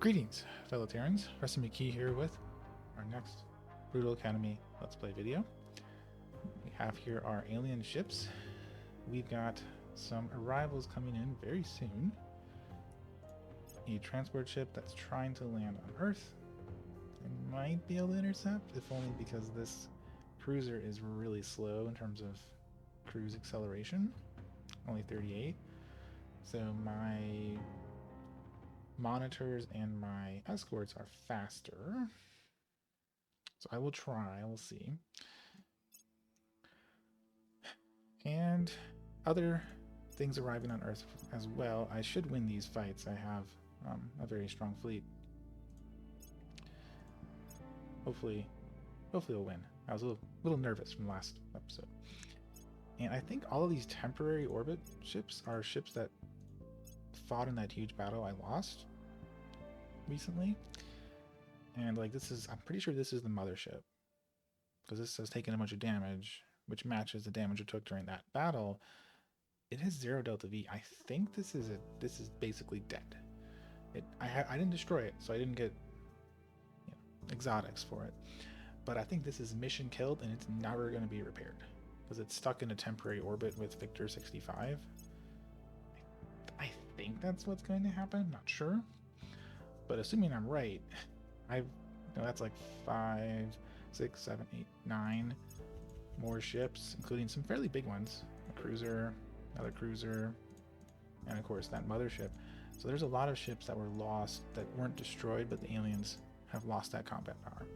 Greetings, fellow Terrans. Preston McKee here with our next Brutal Academy Let's Play video. We have here our alien ships. We've got some arrivals coming in very soon. A transport ship that's trying to land on Earth. I might be able to intercept, if only because this cruiser is really slow in terms of cruise acceleration. Only 38. So my monitors and my escorts are faster. So I will try, we'll see. And other things arriving on Earth as well. I should win these fights. I have a very strong fleet. Hopefully I'll win. I was a little nervous from last episode. And I think all of these temporary orbit ships are ships that fought in that huge battle I lost recently. And like I'm pretty sure this is the mothership, because this has taken a bunch of damage, which matches the damage it took during that battle. It has 0 Delta V. I think this is basically dead. I didn't destroy it, so I didn't get exotics for it. But I think this is mission killed, and it's never going to be repaired because it's stuck in a temporary orbit with Victor 65. I think that's what's going to happen. I'm not sure, but assuming I'm right, that's like 5, 6, 7, 8, 9 more ships, including some fairly big ones. A cruiser, another cruiser, and of course that mothership. So there's a lot of ships that were lost that weren't destroyed, but the aliens have lost that combat power.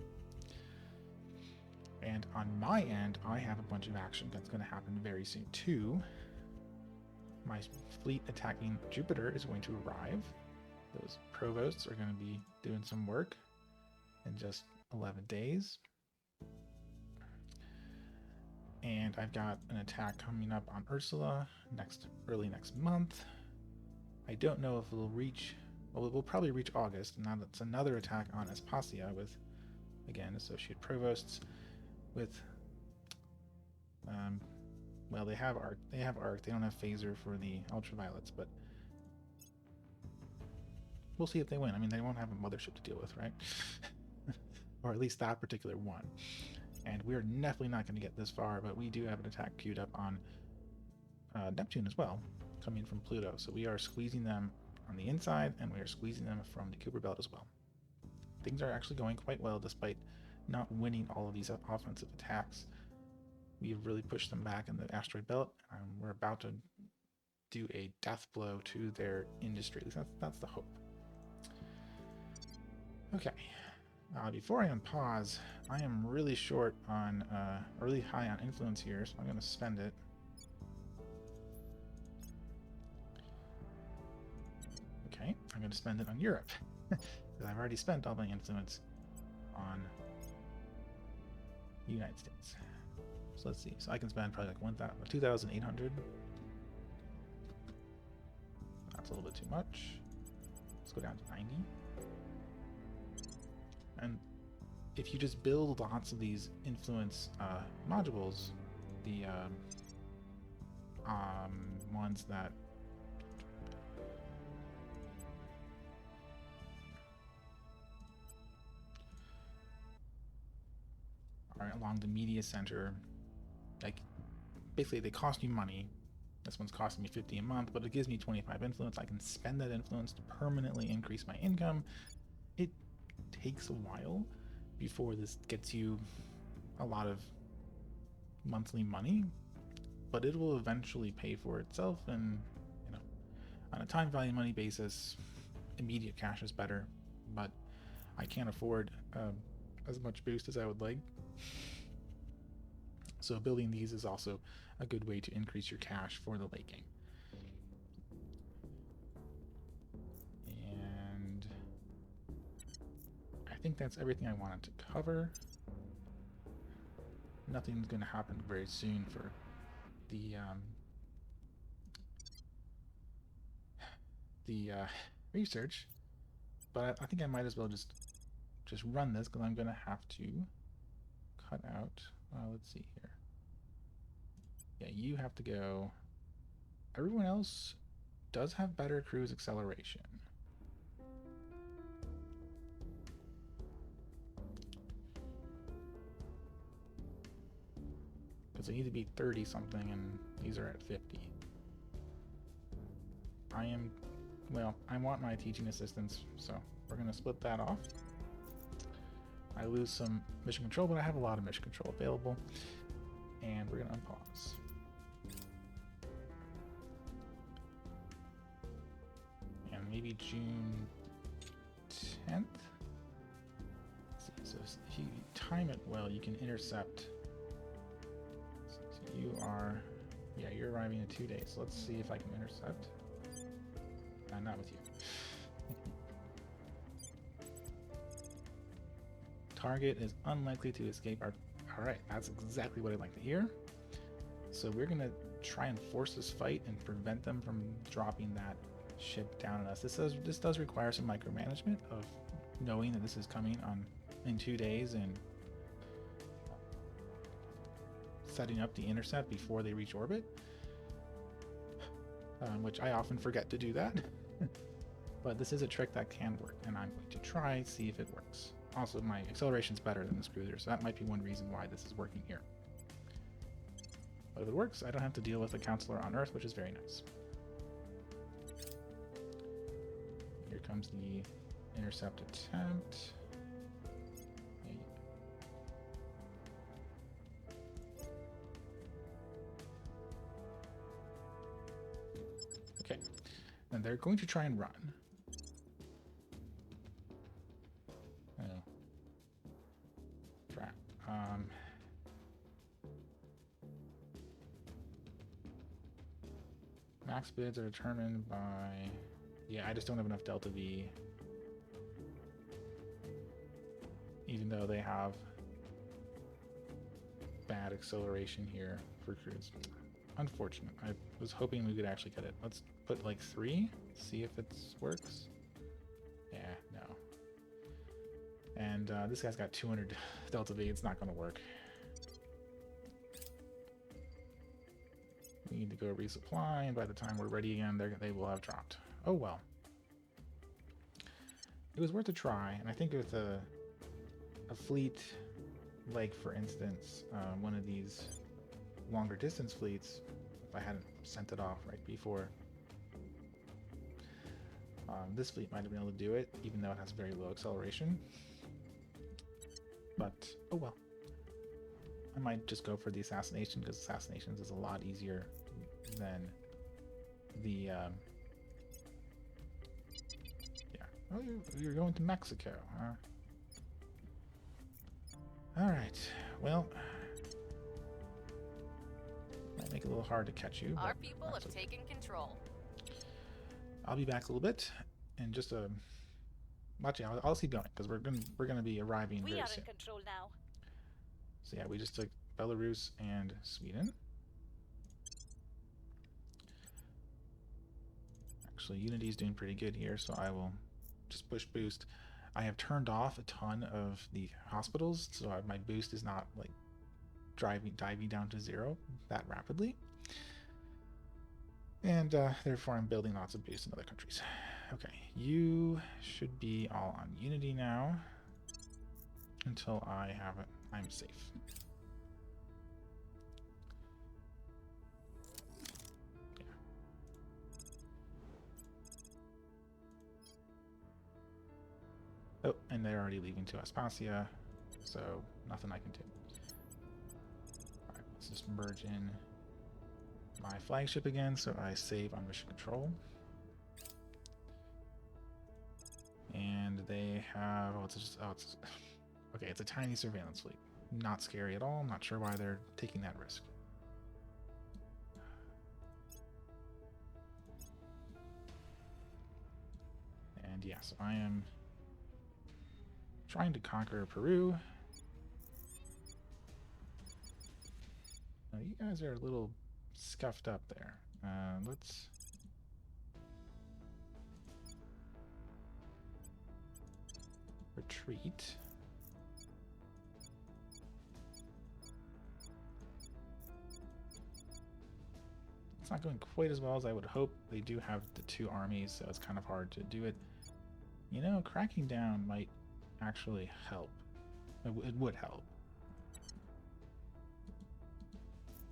And on my end, I have a bunch of action that's going to happen very soon too. My fleet attacking Jupiter is going to arrive. Those provosts are going to be doing some work in just 11 days. And I've got an attack coming up on Ursula early next month. I don't know if it'll reach, well, it will probably reach August, and now that's another attack on Aspasia with, again, associate provosts with, well, they have arc, they don't have phaser for the ultraviolets, but we'll see if they win. I mean, they won't have a mothership to deal with, right? Or at least that particular one. And we're definitely not going to get this far, but we do have an attack queued up on Neptune as well, coming from Pluto. So we are squeezing them on the inside, and we are squeezing them from the Kuiper Belt as well. Things are actually going quite well, despite not winning all of these offensive attacks. We've really pushed them back in the asteroid belt, and we're about to do a death blow to their industry. That's the hope. Okay. Before I unpause, I am really short on, really high on influence here, so I'm going to spend it. Okay, I'm going to spend it on Europe, because I've already spent all my influence on the United States. So let's see, so I can spend probably like 2,800. That's a little bit too much. Let's go down to 90. And if you just build lots of these influence modules, the ones that are along the media center, like basically they cost you money. This one's costing me 50 a month, but it gives me 25 influence. I can spend that influence to permanently increase my income. It takes a while before this gets you a lot of monthly money, but it will eventually pay for itself. And on a time value money basis, immediate cash is better, but I can't afford as much boost as I would like. So building these is also a good way to increase your cash for the late game. And I think that's everything I wanted to cover. Nothing's going to happen very soon for the research, but I think I might as well just run this, because I'm going to have to cut out. Let's see here. Yeah, you have to go. Everyone else does have better cruise acceleration. because they need to be 30 something, and these are at 50. I want my teaching assistants, so we're going to split that off. I lose some mission control, but I have a lot of mission control available, and we're going to unpause. And maybe June 10th? So if you time it well, you can intercept. So you are, yeah, you're arriving in 2 days. So let's see if I can intercept. Not with you. Target is unlikely to escape our... Alright, that's exactly what I'd like to hear. So we're going to try and force this fight and prevent them from dropping that ship down on us. This does require some micromanagement of knowing that this is coming on in 2 days and setting up the intercept before they reach orbit, which I often forget to do that. But this is a trick that can work, and I'm going to try, see if it works. Also, my acceleration's better than this cruiser, so that might be one reason why this is working here. But if it works, I don't have to deal with a counselor on Earth, which is very nice. Here comes the intercept attempt. Okay, and they're going to try and run. Oh, crap. Max bids are determined by... Yeah, I just don't have enough Delta V. Even though they have bad acceleration here for cruise. Unfortunate. I was hoping we could actually get it. Let's put like 3, see if it works. Yeah, no. And this guy's got 200 Delta V. It's not going to work. We need to go resupply, and by the time we're ready again, they will have dropped. Oh well. It was worth a try, and I think with a fleet, like for instance, one of these longer distance fleets, if I hadn't sent it off right before, this fleet might have been able to do it, even though it has very low acceleration. But, oh well. I might just go for the assassination, because assassinations is a lot easier than the, yeah. Oh, you're going to Mexico, huh? Alright, well, might make it a little hard to catch you. Our people have taken control. I'll be back a little bit, and just watching. I'll keep going because we're gonna be arriving very soon. We are in control now. So yeah, we just took Belarus and Sweden. Actually, Unity's doing pretty good here, so I will just push boost. I have turned off a ton of the hospitals, so my boost is not like diving down to 0 that rapidly. And therefore I'm building lots of boosts in other countries. Okay, you should be all on Unity now until I'm safe. Yeah. Oh, and they're already leaving to Aspasia, so nothing I can do. Alright, let's just merge in my flagship again, so I save on mission control. And they have, okay, it's a tiny surveillance fleet. Not scary at all. Not sure why they're taking that risk. And yes, I am trying to conquer Peru. Now, you guys are a little scuffed up there. Let's retreat. It's not going quite as well as I would hope. They do have the 2 armies, so it's kind of hard to do it. You know, cracking down might actually help. It would help.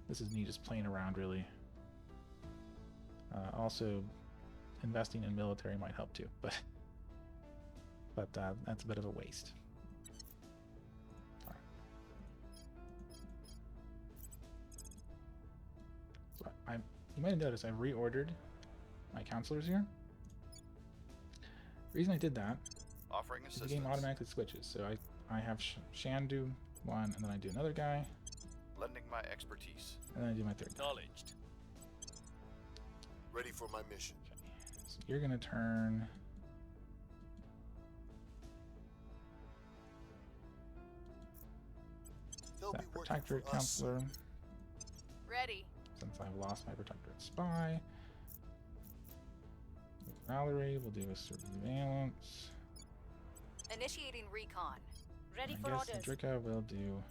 This is me just playing around, really. Also, investing in military might help too, but that's a bit of a waste. So you might have noticed I've reordered my counselors here. The reason I did that Offering is assistance. the game automatically switches. So I have Shan do one, and then I do another guy, Lending my expertise. and then I do my third guy. Acknowledged. Ready for my mission. Okay. So you're gonna turn. They'll be That working for protectorate us. counselor, Ready. since I've lost my protectorate spy. Valerie will do a surveillance. Initiating recon. Ready I for guess orders. Drika will do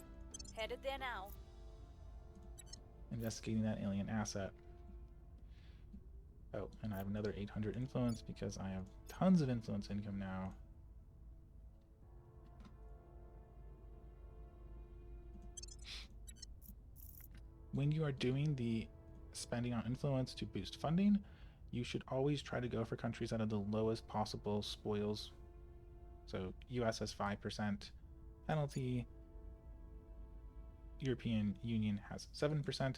Headed there now. investigating that alien asset. Oh, and I have another 800 influence because I have tons of influence income now. When you are doing the spending on influence to boost funding, you should always try to go for countries that have the lowest possible spoils. So US has 5% penalty, European Union has 7%.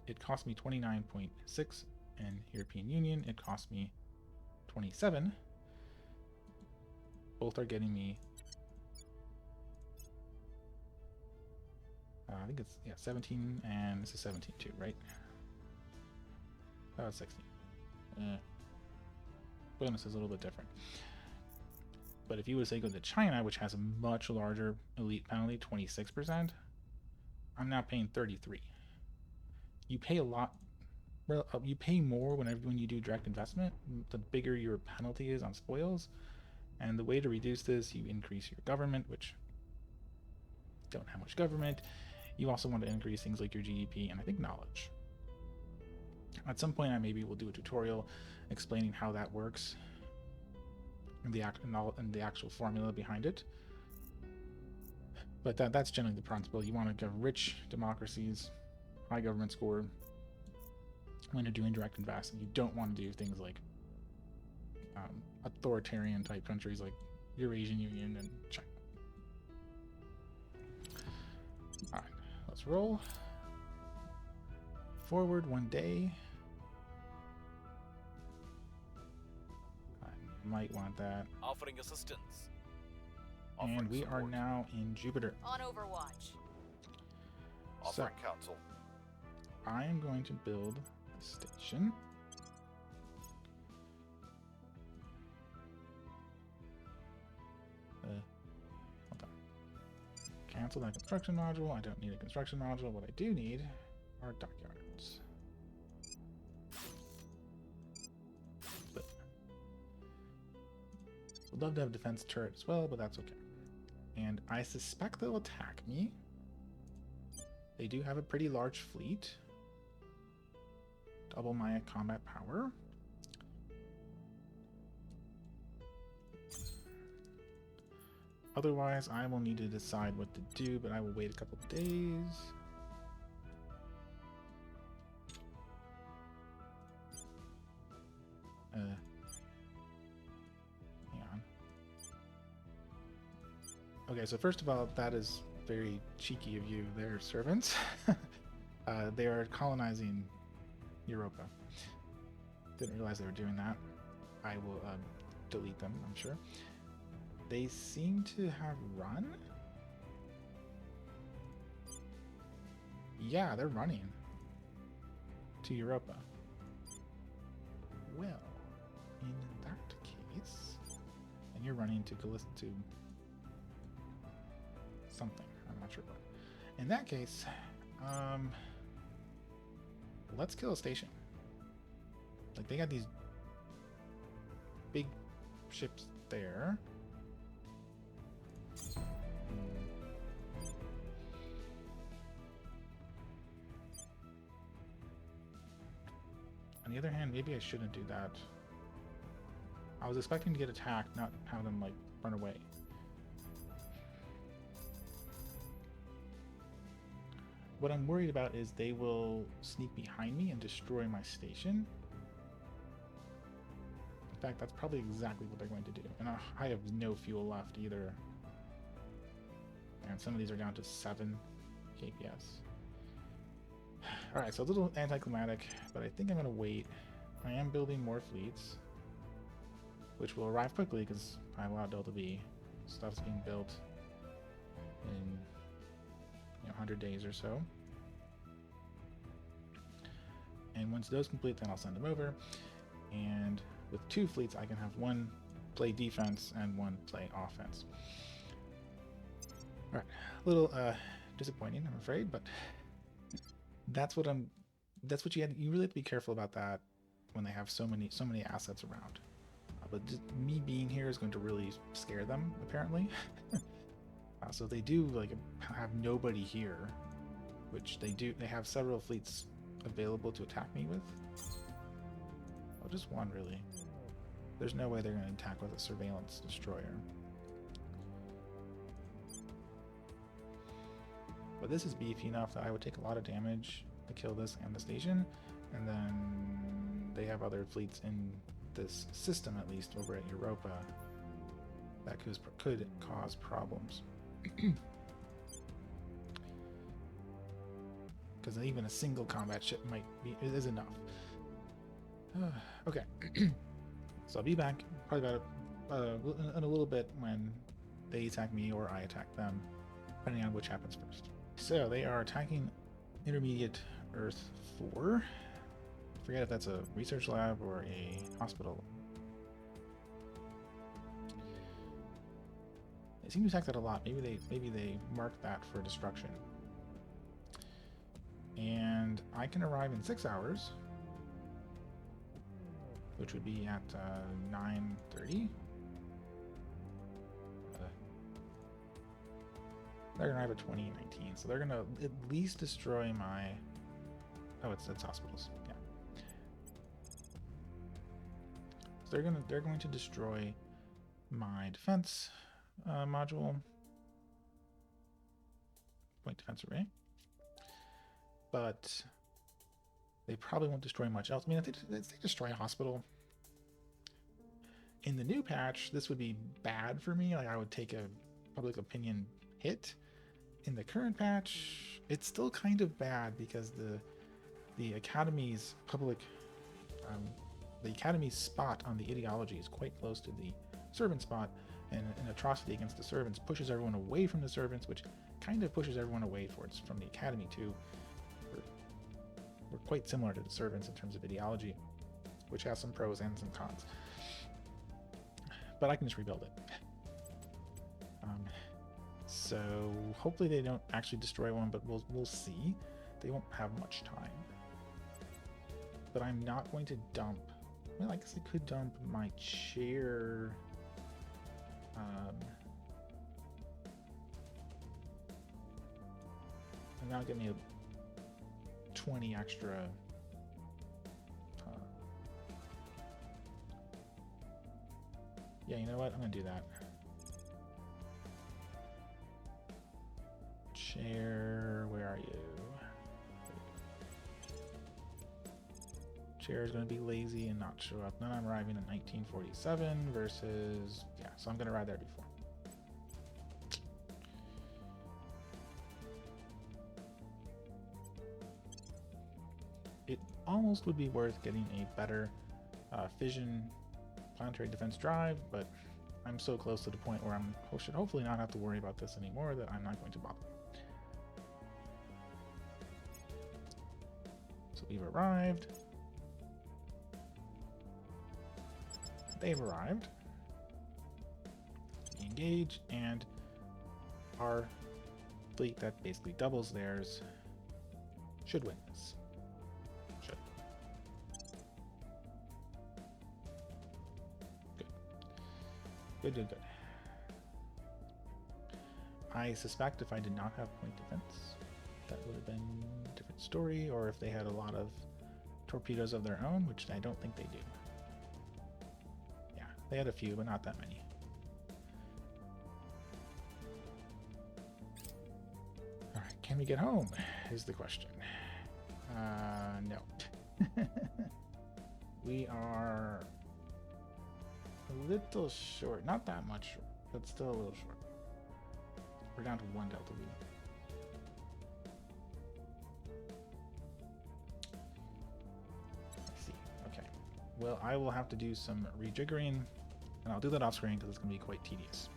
It cost me 29.6, and European Union, it cost me 27. Both are getting me, I think it's, 17, and this is 17 too, right? Oh, it's 16. Bonus is a little bit different. But if you would say go to China, which has a much larger elite penalty, 26%, I'm now paying 33. You pay a lot. Well, you pay more when you do direct investment. The bigger your penalty is on spoils, and the way to reduce this, you increase your government, which don't have much government. You also want to increase things like your GDP and I think knowledge. At some point, I maybe will do a tutorial explaining how that works and the actual formula behind it. But that's generally the principle. You want to have rich democracies, high government score when you're doing direct investing. You don't want to do things like authoritarian type countries like Eurasian Union and China. All right, let's roll. Forward 1 day. I might want that. Offering assistance. And Offering we are support. now in Jupiter. On Overwatch. Offering counsel. I am going to build a station. Hold on. Cancel that construction module. I don't need a construction module. What I do need are dockyards. But would love to have a defense turret as well, but that's okay. And I suspect they'll attack me. They do have a pretty large fleet. Double my combat power. Otherwise, I will need to decide what to do, but I will wait a couple of days. Hang on. Okay, so first of all, that is very cheeky of you. They're servants. They are colonizing Europa. Didn't realize they were doing that. I will delete them, I'm sure. They seem to have run. Yeah, they're running to Europa. Well, in that case, and you're running to to something. I'm not sure what. In that case, let's kill a station. Like, they got these big ships there. On the other hand, maybe I shouldn't do that. I was expecting to get attacked, not have them, like, run away. What I'm worried about is they will sneak behind me and destroy my station. In fact, that's probably exactly what they're going to do. And I have no fuel left either. And some of these are down to 7 KPS. Alright, so a little anticlimactic, but I think I'm going to wait. I am building more fleets, which will arrive quickly because I allowed Delta V. Stuff's being built in 100 days or so. And once those complete, then I'll send them over. And with 2 fleets, I can have one play defense and one play offense. All right, a little disappointing, I'm afraid, but that's what you really have to be careful about that when they have so many assets around. But just me being here is going to really scare them, apparently. So they do like have nobody here, which they do. They have several fleets available to attack me with. Oh, just one really. There's no way they're going to attack with a surveillance destroyer. But this is beefy enough that I would take a lot of damage to kill this and the station, and then they have other fleets in this system, at least over at Europa, that could cause problems. Because even a single combat ship is enough. Okay, so I'll be back probably about in a little bit when they attack me or I attack them, depending on which happens first. So they are attacking Intermediate Earth 4. Forget if that's a research lab or a hospital. They seem to attack that a lot. Maybe they marked that for destruction. And I can arrive in 6 hours, which would be at 9:30. They're gonna arrive at 2019, so they're gonna at least destroy my. Oh, it's hospitals. Yeah. So they're going to destroy my defense module, point defense array, but they probably won't destroy much else. I mean, if they destroy a hospital in the new patch, this would be bad for me. Like I would take a public opinion hit. In the current patch, it's still kind of bad because the Academy's the Academy's spot on the ideology is quite close to the servant spot, and an atrocity against the servants pushes everyone away from the servants, which kind of pushes everyone away from the Academy too. We're quite similar to the servants in terms of ideology, which has some pros and some cons. But I can just rebuild it. So hopefully they don't actually destroy one, but we'll see. They won't have much time. But I'm not going to dump. Well, I guess I could dump my chair. And that'll give me 20 extra. Yeah, you know what? I'm gonna do that. Chair, where are you? Chair is going to be lazy and not show up. Then I'm arriving in 1947 versus, yeah, so I'm going to arrive there before. It almost would be worth getting a better fission planetary defense drive, but I'm so close to the point where I should hopefully not have to worry about this anymore that I'm not going to bother. So we've arrived. They've arrived. Engage, and our fleet that basically doubles theirs should win this. Should. Good. I suspect if I did not have point defense, that would have been a different story, or if they had a lot of torpedoes of their own, which I don't think they do. Yeah, they had a few, but not that many. Alright, can we get home? Is the question. No. We are a little short. Not that much short, but still a little short. We're down to 1 Delta V. Let's see. Okay. Well, I will have to do some rejiggering, and I'll do that off screen because it's going to be quite tedious.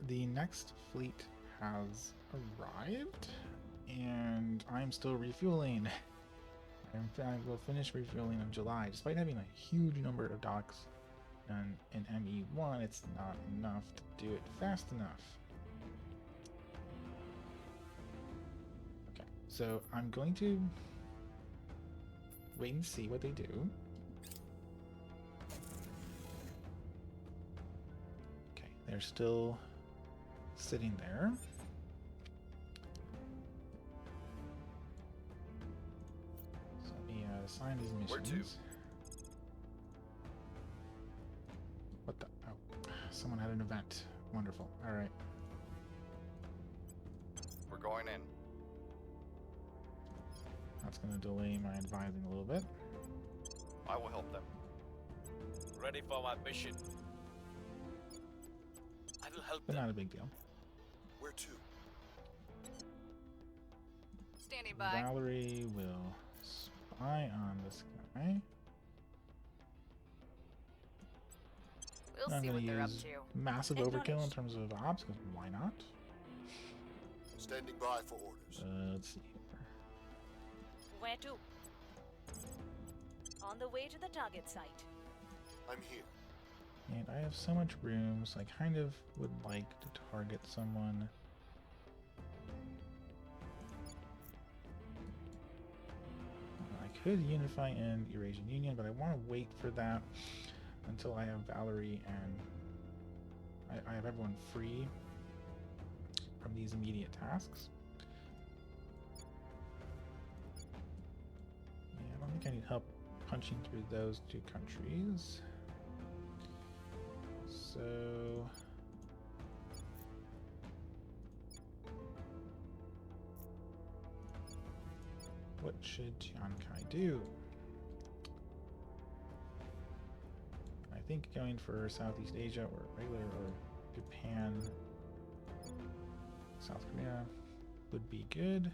The next fleet has arrived, and I'm still refueling. I will finish refueling in July, despite having a huge number of docks. And in ME1, it's not enough to do it fast enough. Okay, so I'm going to wait and see what they do. Okay, they're still sitting there. So let me assign these missions. Where to? What the? Oh, someone had an event. Wonderful. All right. We're going in. That's going to delay my advising a little bit. I will help them. Ready for my mission. I will help But them. not a big deal. Where to? Standing by. Valerie will spy on this guy. We'll I'm see going what to they're up use to. massive overkill in Acknowledged. terms of ops, because why not? Standing by for orders. Let's see. Where to? On the way to the target site. I'm here. And I have so much room, so I kind of would like to target someone. I could unify in Eurasian Union, but I want to wait for that until I have Valerie and I have everyone free from these immediate tasks. Yeah, I don't think I need help punching through those two countries. So what should Tiankai do? I think going for Southeast Asia or regular or Japan, South Korea would be good.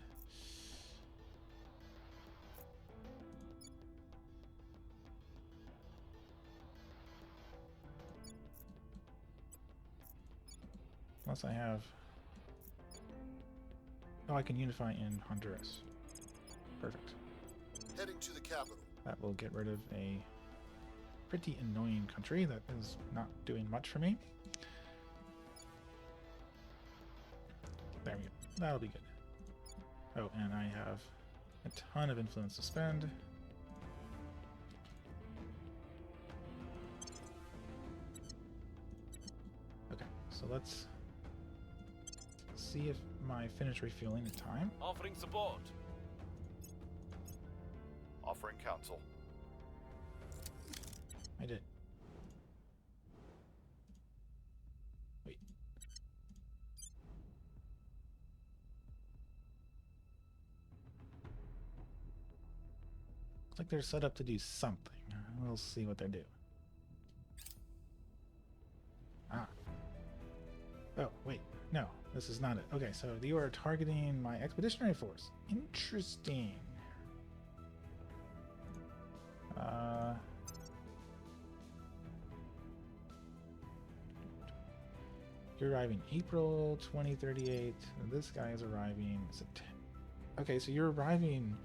Unless I have... Oh, I can unify in Honduras. Perfect. Heading to the capital. That will get rid of a pretty annoying country that is not doing much for me. There we go. That'll be good. Oh, and I have a ton of influence to spend. Okay, so let's see if my finish refueling in time. Offering support. Offering counsel. I did. Wait. Looks like they're set up to do something. We'll see what they do. Ah. Oh, wait. No, this is not it. Okay, so you are targeting my expeditionary force. Interesting. You're arriving April 2038. And this guy is arriving September. Okay, so you're arriving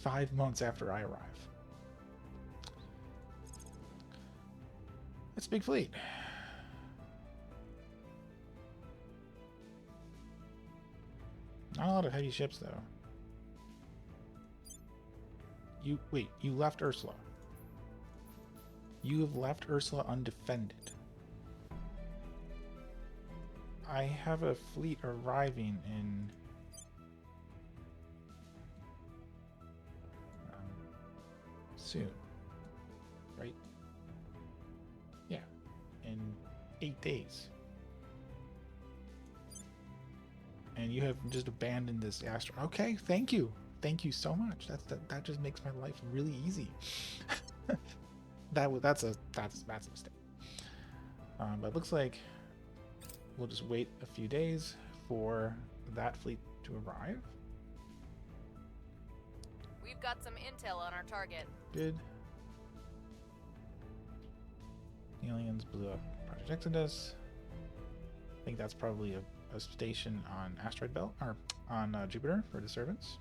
5 months after I arrive. That's a big fleet. Not a lot of heavy ships, though. Wait, you left Ursula. You have left Ursula undefended. I have a fleet arriving in soon, right? Yeah, in 8 days. And you have just abandoned this asteroid. Okay, thank you. Thank you so much. That just makes my life really easy. That's a mistake. But it looks like we'll just wait a few days for that fleet to arrive. We've got some intel on our target. Good. Aliens blew up Project Exodus. I think that's probably a station on Asteroid Belt, or on Jupiter for disturbance.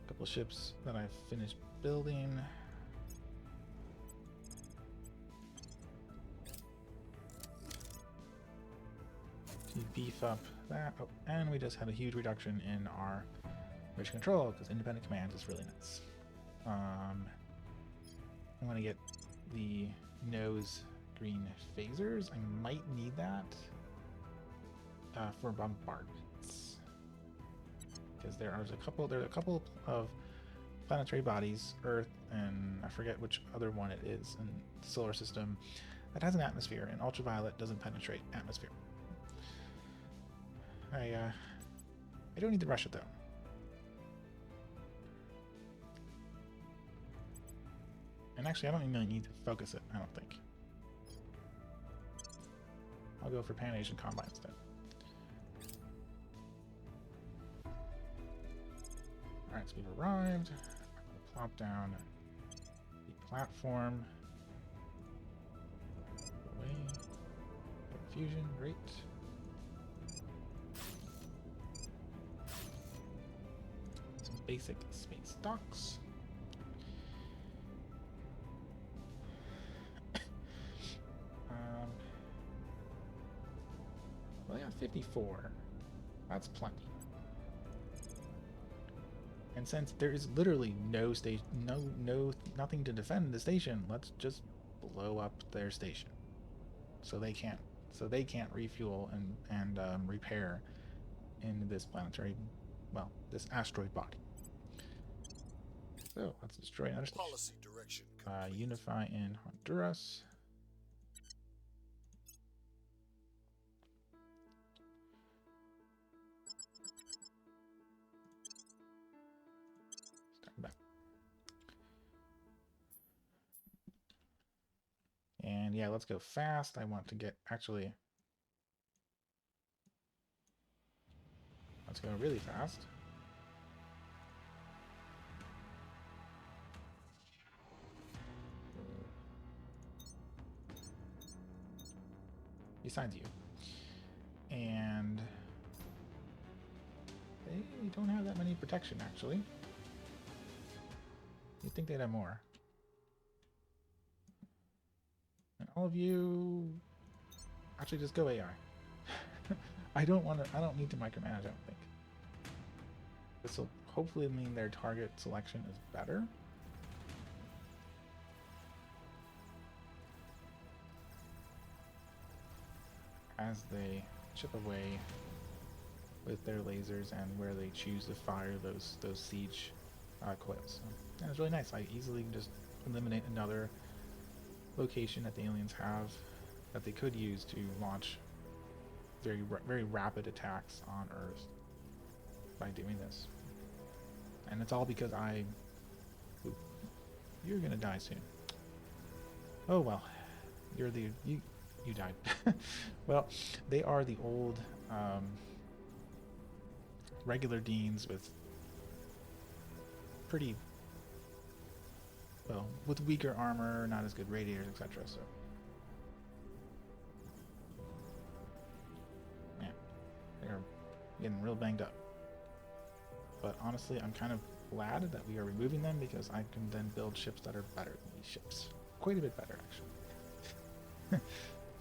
Couple ships that I've finished building. To beef up that. Oh, and we just had a huge reduction in our mission control because independent command is really nice. I'm gonna get the nose green phasers. I might need that for bombardments because there are a couple of planetary bodies, Earth, and I forget which other one it is in the solar system, that has an atmosphere, and ultraviolet doesn't penetrate atmosphere. I don't need to rush it though. And actually, I don't even need to focus it, I don't think. I'll go for Pan-Asian Combine instead. Alright, so we've arrived. Plop down the platform. Away. Fusion, great. Some basic space docks. Well, yeah, 54. That's plenty. And since there is literally no station, nothing to defend the station, let's just blow up their station, so they can't refuel and repair in this planetary, well, this asteroid body. So let's destroy another station. Policy direction. Unify in Honduras. Back. And yeah, let's go fast. I want to get, actually, let's go really fast. Besides you. And they don't have that many protection, actually. You'd think they'd have more. And all of you, actually, just go AI. I don't need to micromanage, I don't think. This will hopefully mean their target selection is better. As they chip away with their lasers and where they choose to fire those siege coils. So, yeah, it's really nice. I easily can just eliminate another location that the aliens have that they could use to launch very rapid attacks on Earth by doing this. And it's all because you're gonna die soon. Oh well, you died. Well, they are the old regular Deans with pretty, well, with weaker armor, not as good radiators, etc. So yeah, they're getting real banged up. But honestly, I'm kind of glad that we are removing them because I can then build ships that are better than these ships. Quite a bit better, actually.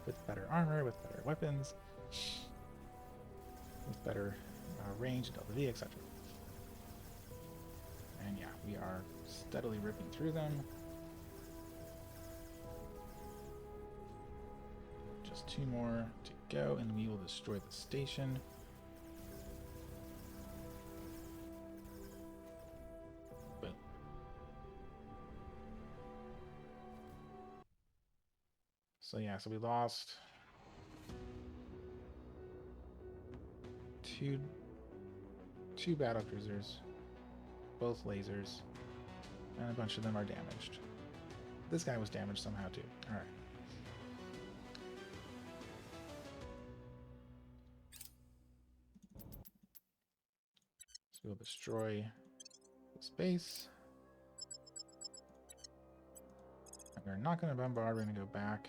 With better armor, with better weapons, with better range, LV, etc. And yeah, we are steadily ripping through them. 2 more to go, and we will destroy the station. But so yeah, so we lost two battle cruisers, both lasers, and a bunch of them are damaged. This guy was damaged somehow too. All right. So we'll destroy this base. And we're not going to bombard. We're going to go back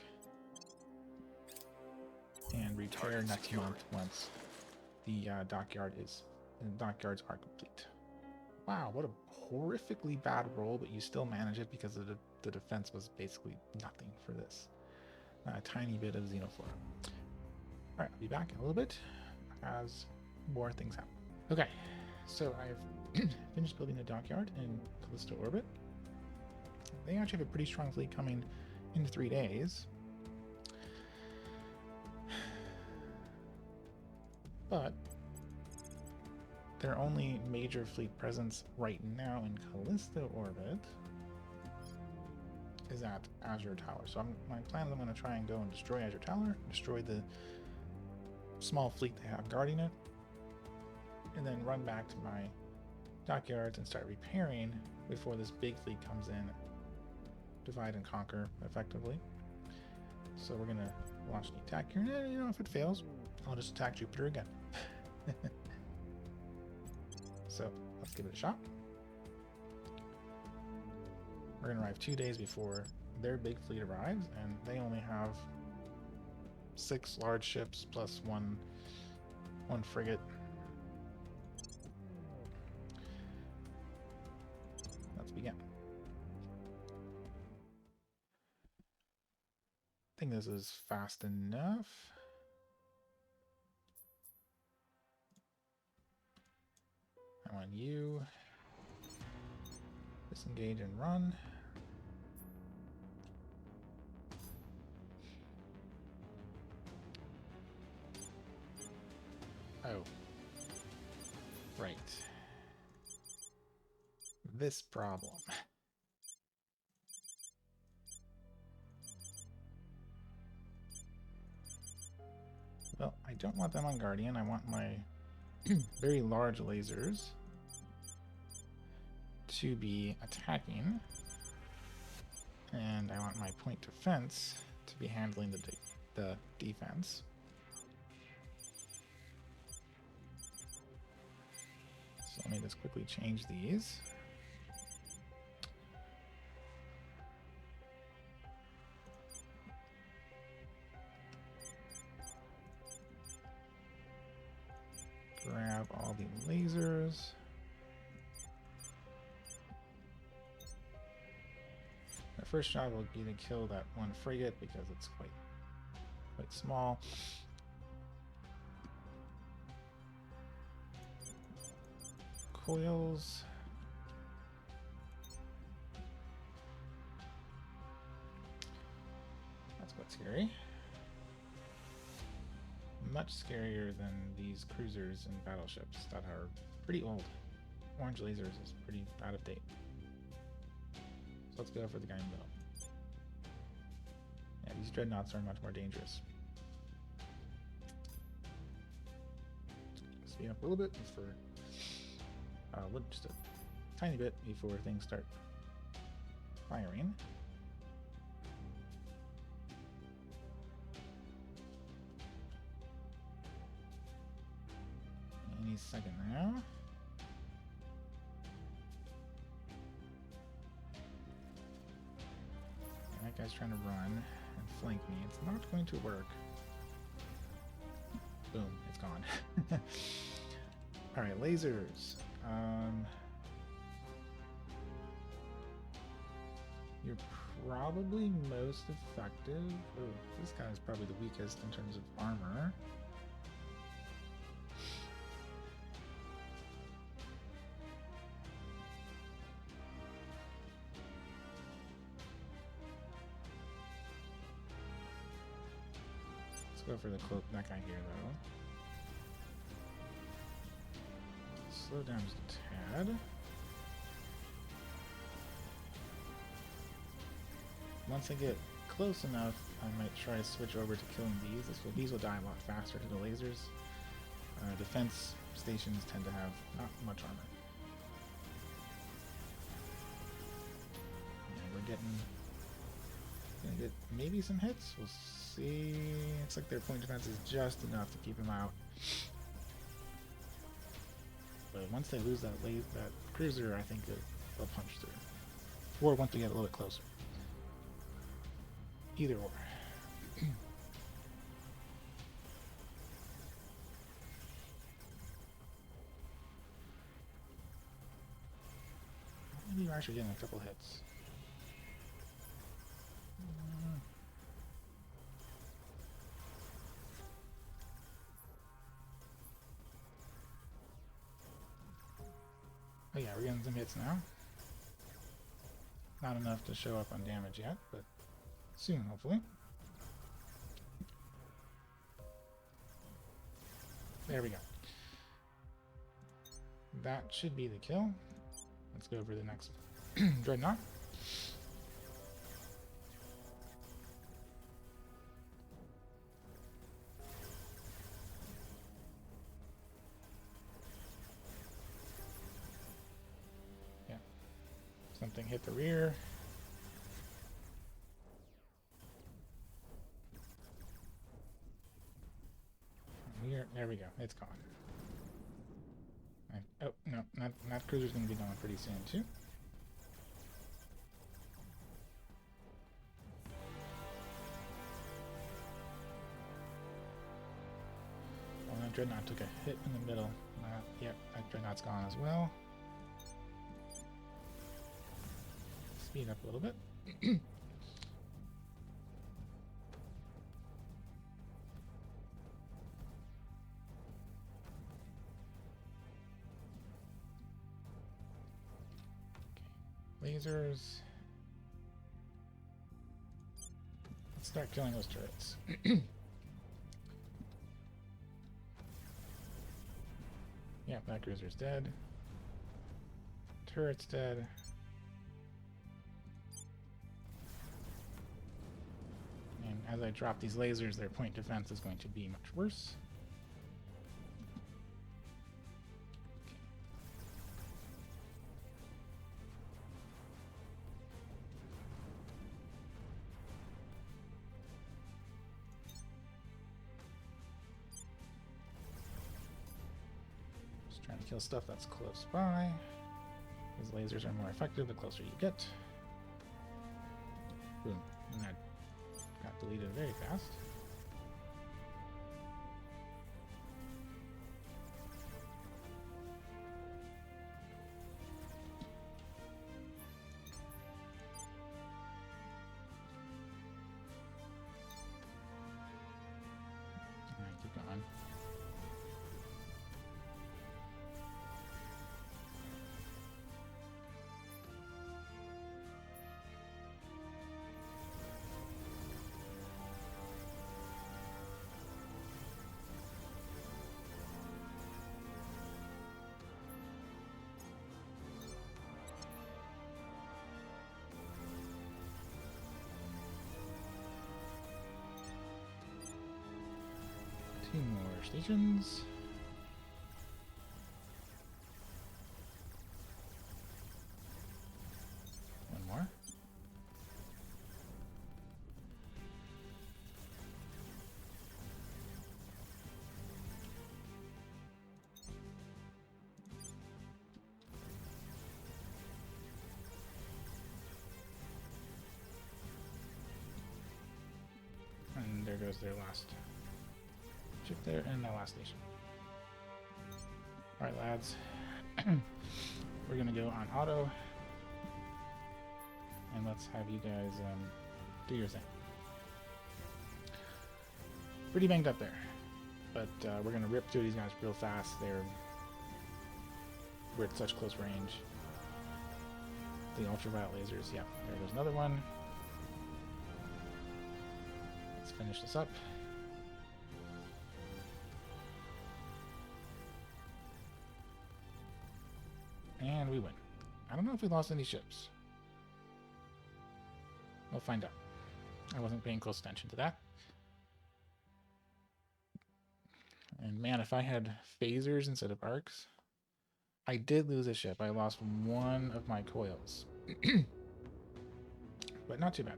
and repair next month once the dockyards are complete. Wow, what a horrifically bad roll, but you still manage it because the defense was basically nothing for this. A tiny bit of xenophora. All right, I'll be back in a little bit as more things happen. Okay, so I've finished building the dockyard in Callisto orbit. They actually have a pretty strong fleet coming in 3 days. But their only major fleet presence right now in Callisto orbit is at Azure Tower. So my plan is I'm going to try and go and destroy Azure Tower, destroy the small fleet they have guarding it, and then run back to my dockyards and start repairing before this big fleet comes in, divide and conquer effectively. So we're going to launch the attack here, and you know, if it fails, I'll just attack Jupiter again. So let's give it a shot. We're going to arrive 2 days before their big fleet arrives, and they only have 6 large ships plus one frigate. Let's begin. I think this is fast enough. I want you disengage and run. Oh, right. This problem. Well, I don't want them on Guardian. I want my very large lasers to be attacking, and I want my point defense to be handling the defense. So let me just quickly change these. Grab all the lasers. My first job will be to kill that one frigate because it's quite small. Coils. That's quite scary. Much scarier than these cruisers and battleships that are pretty old. Orange lasers is pretty out of date. So let's go for the guy in the middle. Yeah, these dreadnoughts are much more dangerous. Speed up a little bit for just a tiny bit before things start firing. Any second now. And that guy's trying to run and flank me. It's not going to work. Boom, it's gone. Alright, lasers. You're probably most effective. Oh, this guy's probably the weakest in terms of armor. Go for the cloak, that guy here though. Slow down just a tad. Once I get close enough, I might try to switch over to killing these. These will die a lot faster to the lasers. Defense stations tend to have not much armor. And we're gonna get maybe some hits. We'll see. Looks like their point defense is just enough to keep them out. But once they lose that cruiser, I think they'll punch through. Or once we get a little bit closer. Either or. Maybe we're actually getting a couple hits. Oh yeah, we're getting some hits now. Not enough to show up on damage yet, but soon, hopefully. There we go. That should be the kill. Let's go for the next Dreadnought. Yeah. Something hit the rear. There we go. It's gone. Oh, no. That cruiser's going to be going pretty soon, too. Well, that Dreadnought took a hit in the middle. Yep, that Dreadnought's gone as well. Speed up a little bit. Lasers. Let's start killing those turrets. Yeah, that cruiser's dead. Turret's dead. And as I drop these lasers, their point defense is going to be much worse. Trying to kill stuff that's close by. These lasers are more effective the closer you get. Boom. And that got deleted very fast. Alright, keep going. Two more stations. One more. And there goes their last ship there, and the last station. Alright, lads. We're gonna go on auto. And let's have you guys do your thing. Pretty banged up there. But we're gonna rip through these guys real fast. We're at such close range. The ultraviolet lasers, yeah, there goes another one. Let's finish this up. and we win. I don't know if we lost any ships. We'll find out. I wasn't paying close attention to that. And man, if I had phasers instead of arcs... I did lose a ship. I lost one of my coils. But not too bad.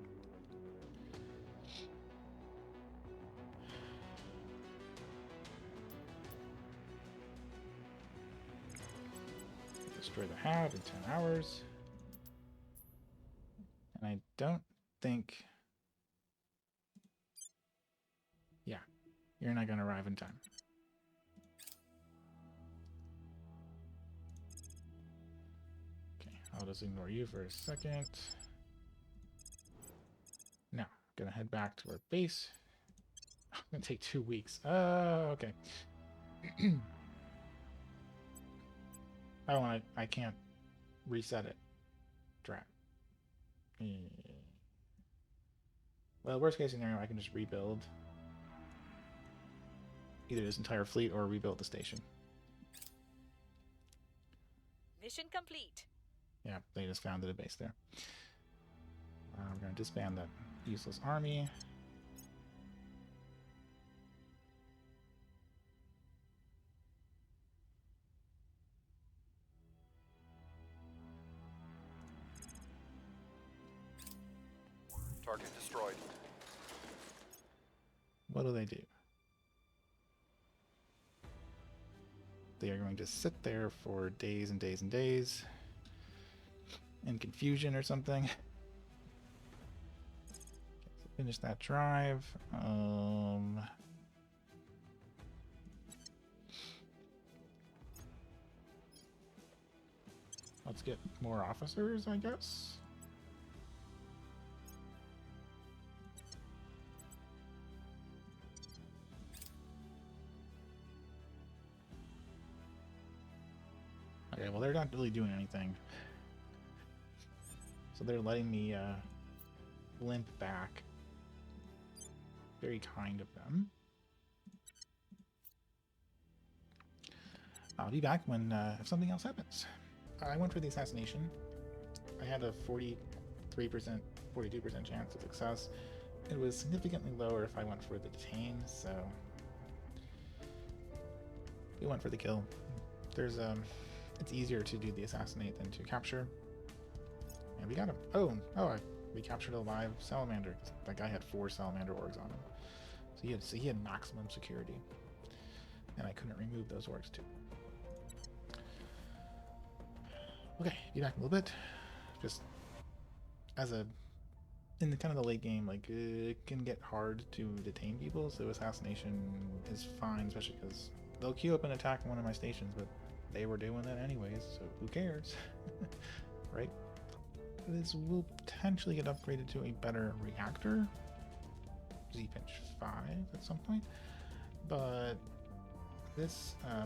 Destroy the Hab in 10 hours. And I don't think... Yeah, you're not going to arrive in time. Okay, I'll just ignore you for a second. Now, gonna head back to our base. It's gonna take 2 weeks. Oh, okay. Oh, and I can't reset it. Drat. Well, worst case scenario, I can just rebuild either this entire fleet or rebuild the station. Mission complete. Yeah, they just founded a base there. We're going to disband that useless army. Target destroyed. What do? They are going to sit there for days and days and days in confusion or something. Finish that drive. Let's get more officers, I guess. Okay, well, they're not really doing anything. So they're letting me limp back. Very kind of them. I'll be back when if something else happens. I went for the assassination. I had a 43%, 42% chance of success. It was significantly lower if I went for the detain, so we went for the kill. There's it's easier to do the assassinate than to capture. And we got him. We captured a live salamander. That guy had 4 salamander orgs on him. So he had maximum security. And I couldn't remove those orgs too. Okay, be back in a little bit. Just as in the kind of the late game, like it can get hard to detain people, so assassination is fine, especially because they'll queue up and attack one of my stations, but they were doing that anyways, so who cares? Right? This will potentially get upgraded to a better reactor, Z-Pinch 5 at some point, but this, I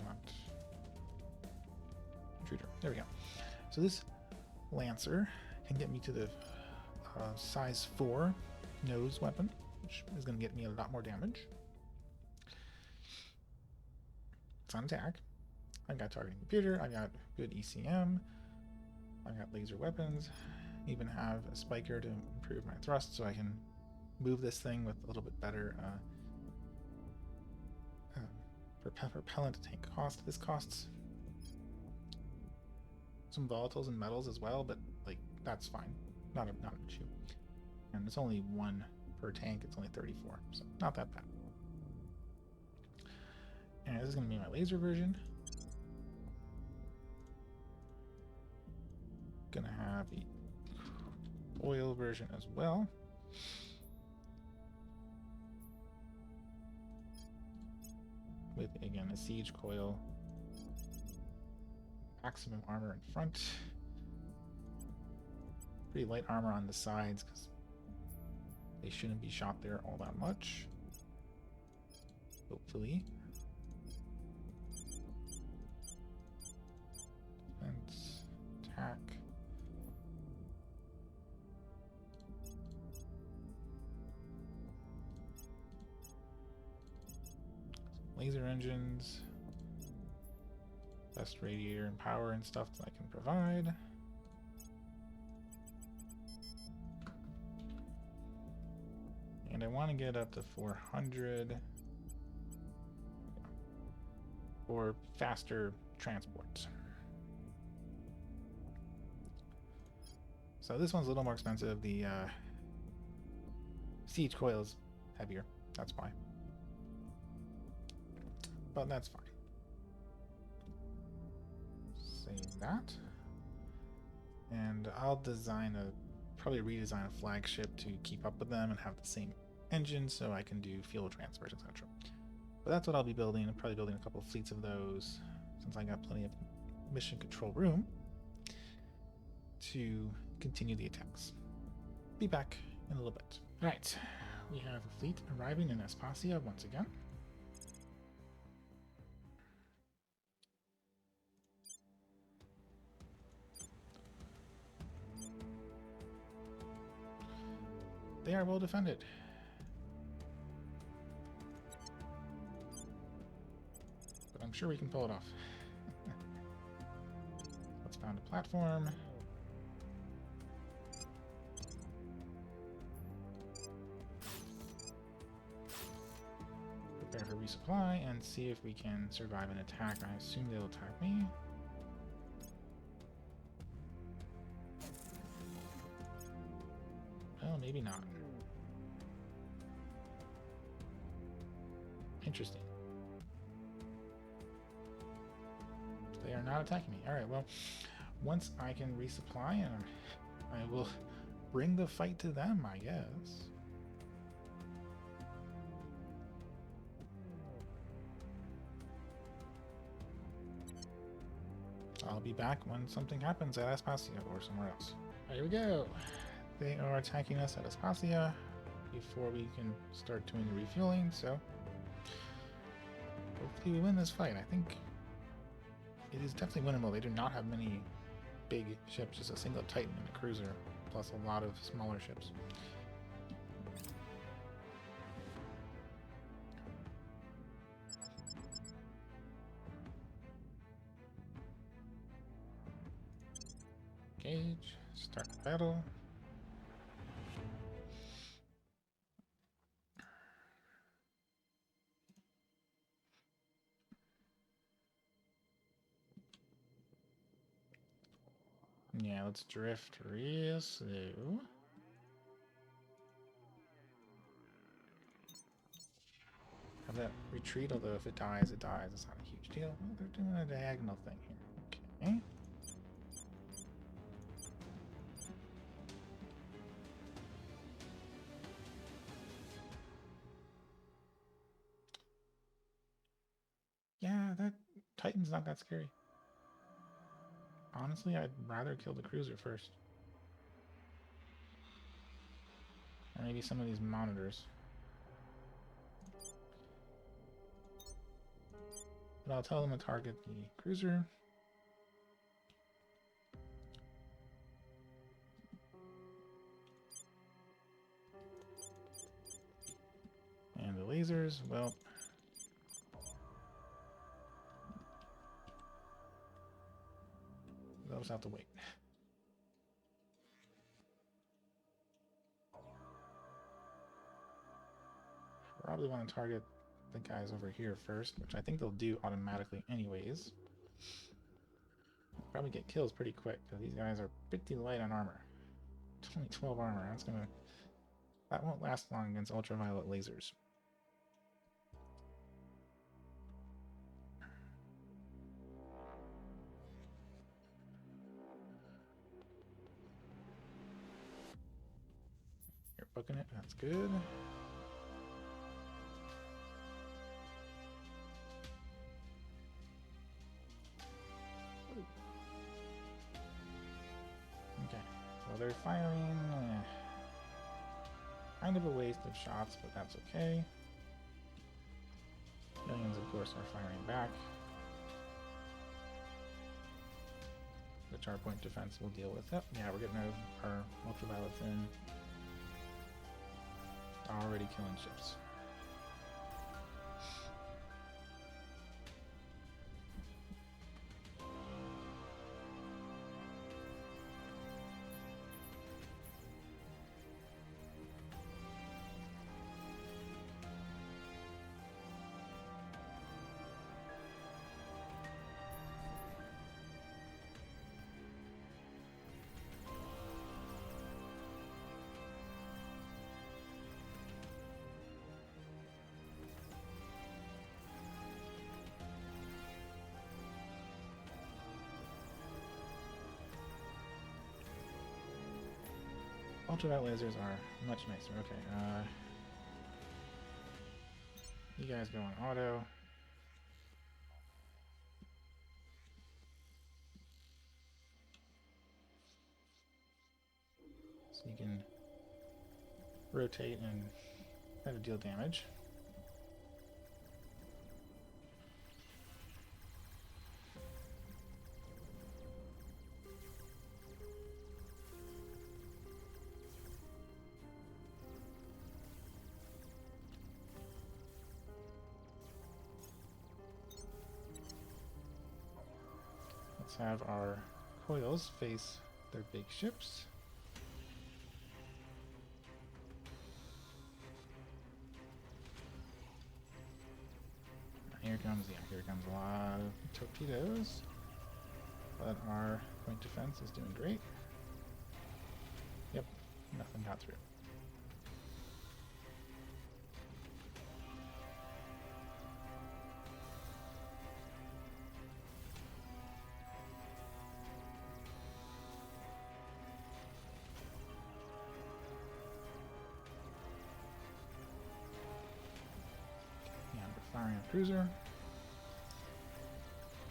want intruder. There we go. So this Lancer can get me to the size 4 nose weapon, which is going to get me a lot more damage. It's on attack. I've got targeting computer, I've got good ECM, I've got laser weapons, even have a spiker to improve my thrust so I can move this thing with a little bit better propellant tank cost. This costs some volatiles and metals as well, but like that's fine. Not an issue. And it's only 1 per tank, it's only 34, so not that bad. And this is going to be my laser version. Gonna have the oil version as well. With, again, a siege coil. Maximum armor in front. Pretty light armor on the sides because they shouldn't be shot there all that much. Hopefully. Defense, attack. laser engines. Best radiator and power and stuff that I can provide. And I want to get up to 400 for faster transports. So this one's a little more expensive. The siege coil is heavier. That's why. But that's fine. Save that. And I'll probably redesign a flagship to keep up with them and have the same engine so I can do fuel transfers, etc. But that's what I'll be building. I'm probably building a couple of fleets of those since I got plenty of mission control room to continue the attacks. Be back in a little bit. Right, we have a fleet arriving in Aspasia once again. They are well defended. But I'm sure we can pull it off. Let's found a platform. Prepare for resupply and see if we can survive an attack. I assume they'll attack me. Well, maybe not. Interesting. They are not attacking me. Alright, well, once I can resupply, I will bring the fight to them, I guess. I'll be back when something happens at Aspasia or somewhere else. Here we go. They are attacking us at Aspasia before we can start doing the refueling, so hopefully we win this fight. I think it is definitely winnable. They do not have many big ships, just a single Titan and a cruiser, plus a lot of smaller ships. Engage, start the battle. Yeah, let's drift real slow. Have that retreat, although if it dies, it dies. It's not a huge deal. Well, they're doing a diagonal thing here. Okay. Yeah, that Titan's not that scary. Honestly, I'd rather kill the cruiser first. Or maybe some of these monitors. But I'll tell them to target the cruiser. And the lasers, well... they'll just have to wait. Probably want to target the guys over here first, which I think they'll do automatically anyways. Probably get kills pretty quick, because these guys are pretty light on armor. 12 armor, that won't last long against ultraviolet lasers. You're booking it, that's good. Okay, so they're firing. Kind of a waste of shots, but that's okay. Millions, of course, are firing back. The char point defense will deal with it. Yeah, we're getting our ultraviolets in. Already killing ships. ultraviolet lasers are much nicer. Okay, you guys go on auto. So you can rotate and have to deal damage. Let's have our coils face their big ships. Here comes a lot of torpedoes. But our point defense is doing great. Yep, nothing got through. Firing a cruiser.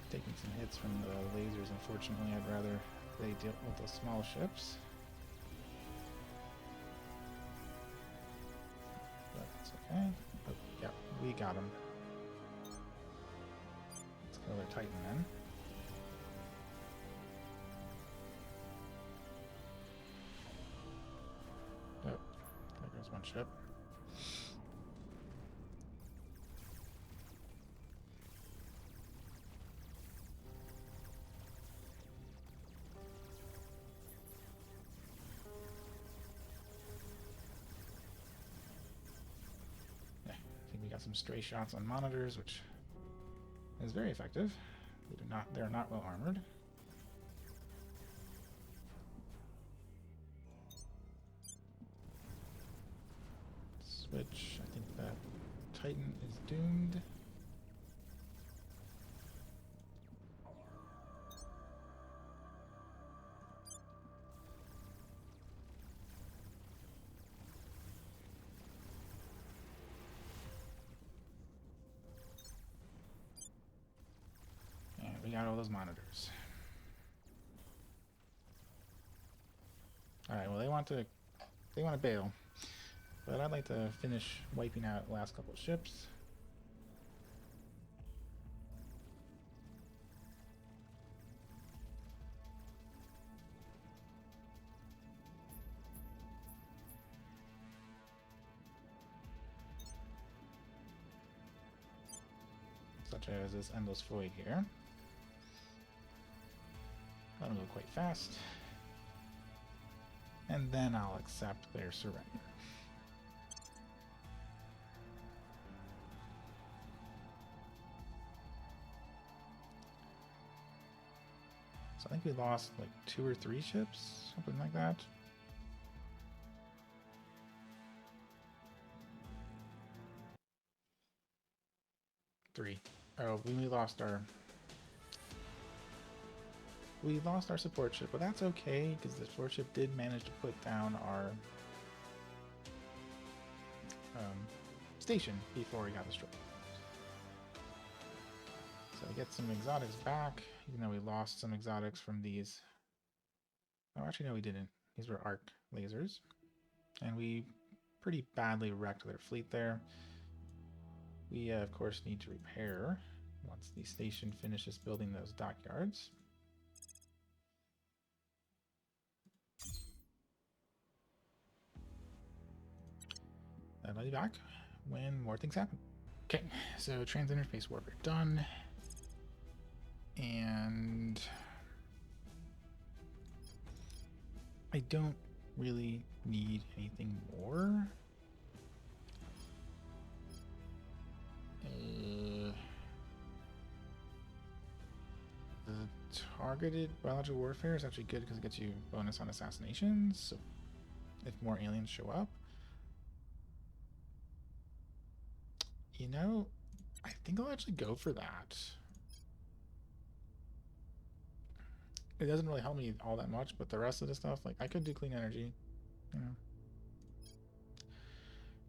Taking some hits from the lasers, unfortunately. I'd rather they deal with the small ships. But that's okay. Oh, yeah, we got him. Let's kill their Titan then. Oh, there goes one ship. Got some stray shots on monitors, which is very effective. They're not well armored. Switch. I think that Titan is doomed. We got all those monitors. All right. Well, they want to bail, but I'd like to finish wiping out the last couple of ships. Such as this endless void here. That'll go quite fast. And then I'll accept their surrender. So I think we lost like 2 or 3 ships, something like that. Three. Oh, we lost our support ship, but that's okay because the support ship did manage to put down our station before we got destroyed. So we get some exotics back, even though we lost some exotics from these. Oh, actually, no, we didn't. These were arc lasers, and we pretty badly wrecked their fleet there. We, of course, need to repair once the station finishes building those dockyards. I'll be back when more things happen. Okay, so trans-interface warfare done. And I don't really need anything more. The targeted biological warfare is actually good because it gets you bonus on assassinations, so if more aliens show up. You know, I think I'll actually go for that. It doesn't really help me all that much, but the rest of the stuff, like, I could do clean energy. you know,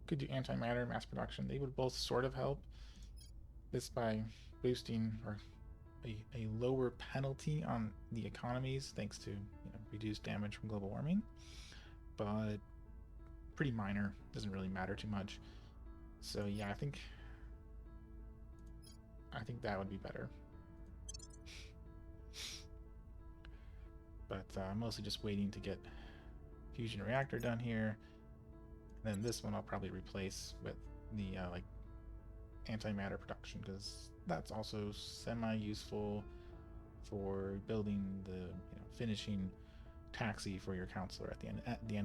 could do antimatter mass production. They would both sort of help. This by boosting or a lower penalty on the economies thanks to reduced damage from global warming, but pretty minor. Doesn't really matter too much. So yeah, I think that would be better. But I'm mostly just waiting to get fusion reactor done here. And then this one I'll probably replace with the like antimatter production, because that's also semi-useful for building the finishing taxi for your counselor at the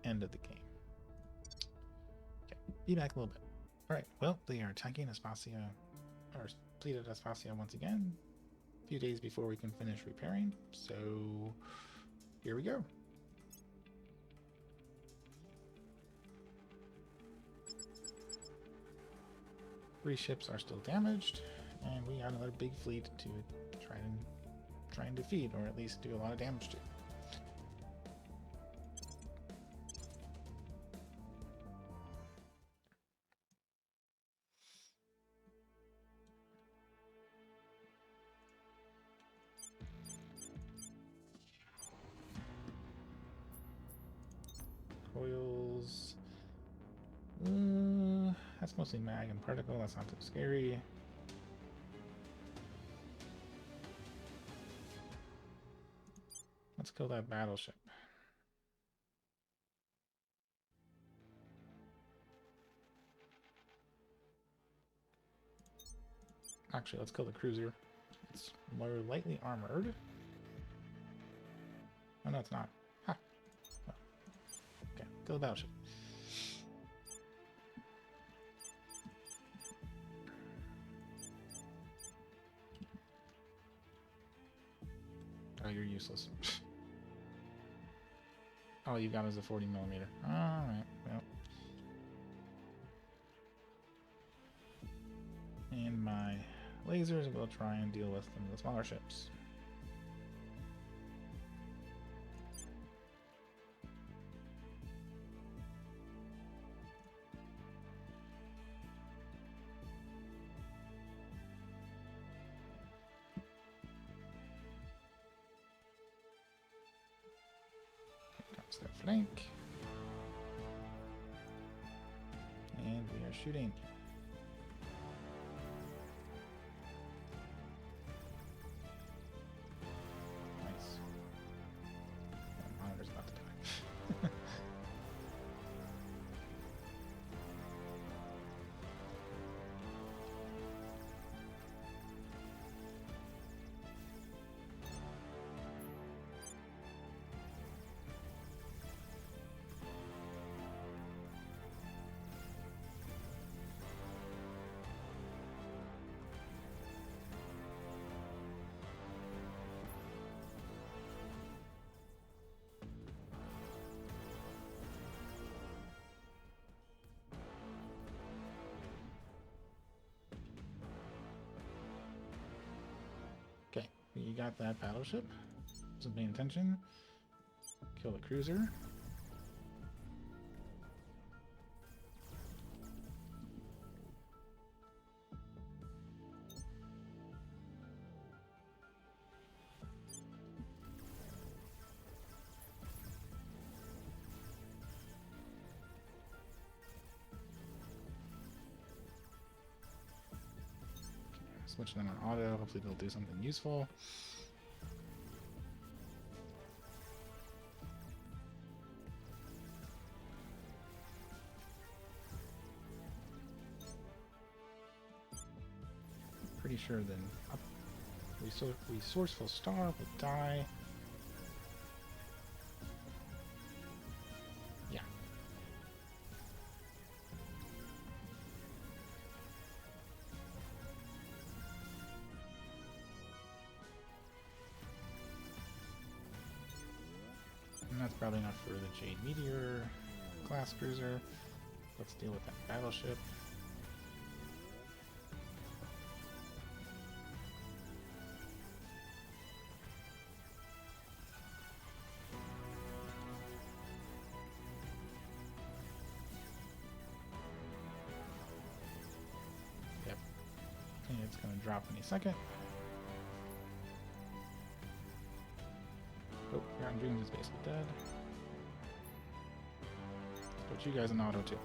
end of the game. Okay, be back a little bit. All right. Well, they are attacking Aspasia, or pleated Aspasia once again. A few days before we can finish repairing. So here we go. Three ships are still damaged, and we got another big fleet to try and defeat, or at least do a lot of damage to. Coils. That's mostly mag and particle. That's not too scary. Let's kill that battleship. Actually, let's kill the cruiser. It's more lightly armored. Oh, no, it's not. Ha! Oh. Okay, kill the battleship. Oh, you're useless. Oh, you got us a 40 millimeter. Alright, well. And my lasers will try and deal with some of the smaller ships. Their flank, and we are shooting. Nice. My monitor's about to die. Okay, you got that battleship. Wasn't paying attention. Kill the cruiser. Switch them on auto. Hopefully they'll do something useful. Pretty sure then resourceful star will die. Yeah. And that's probably enough for the Jade Meteor class cruiser. Let's deal with that battleship. It's going to drop any second. Oh, Ground Dreams is basically dead. Let's put you guys in auto too.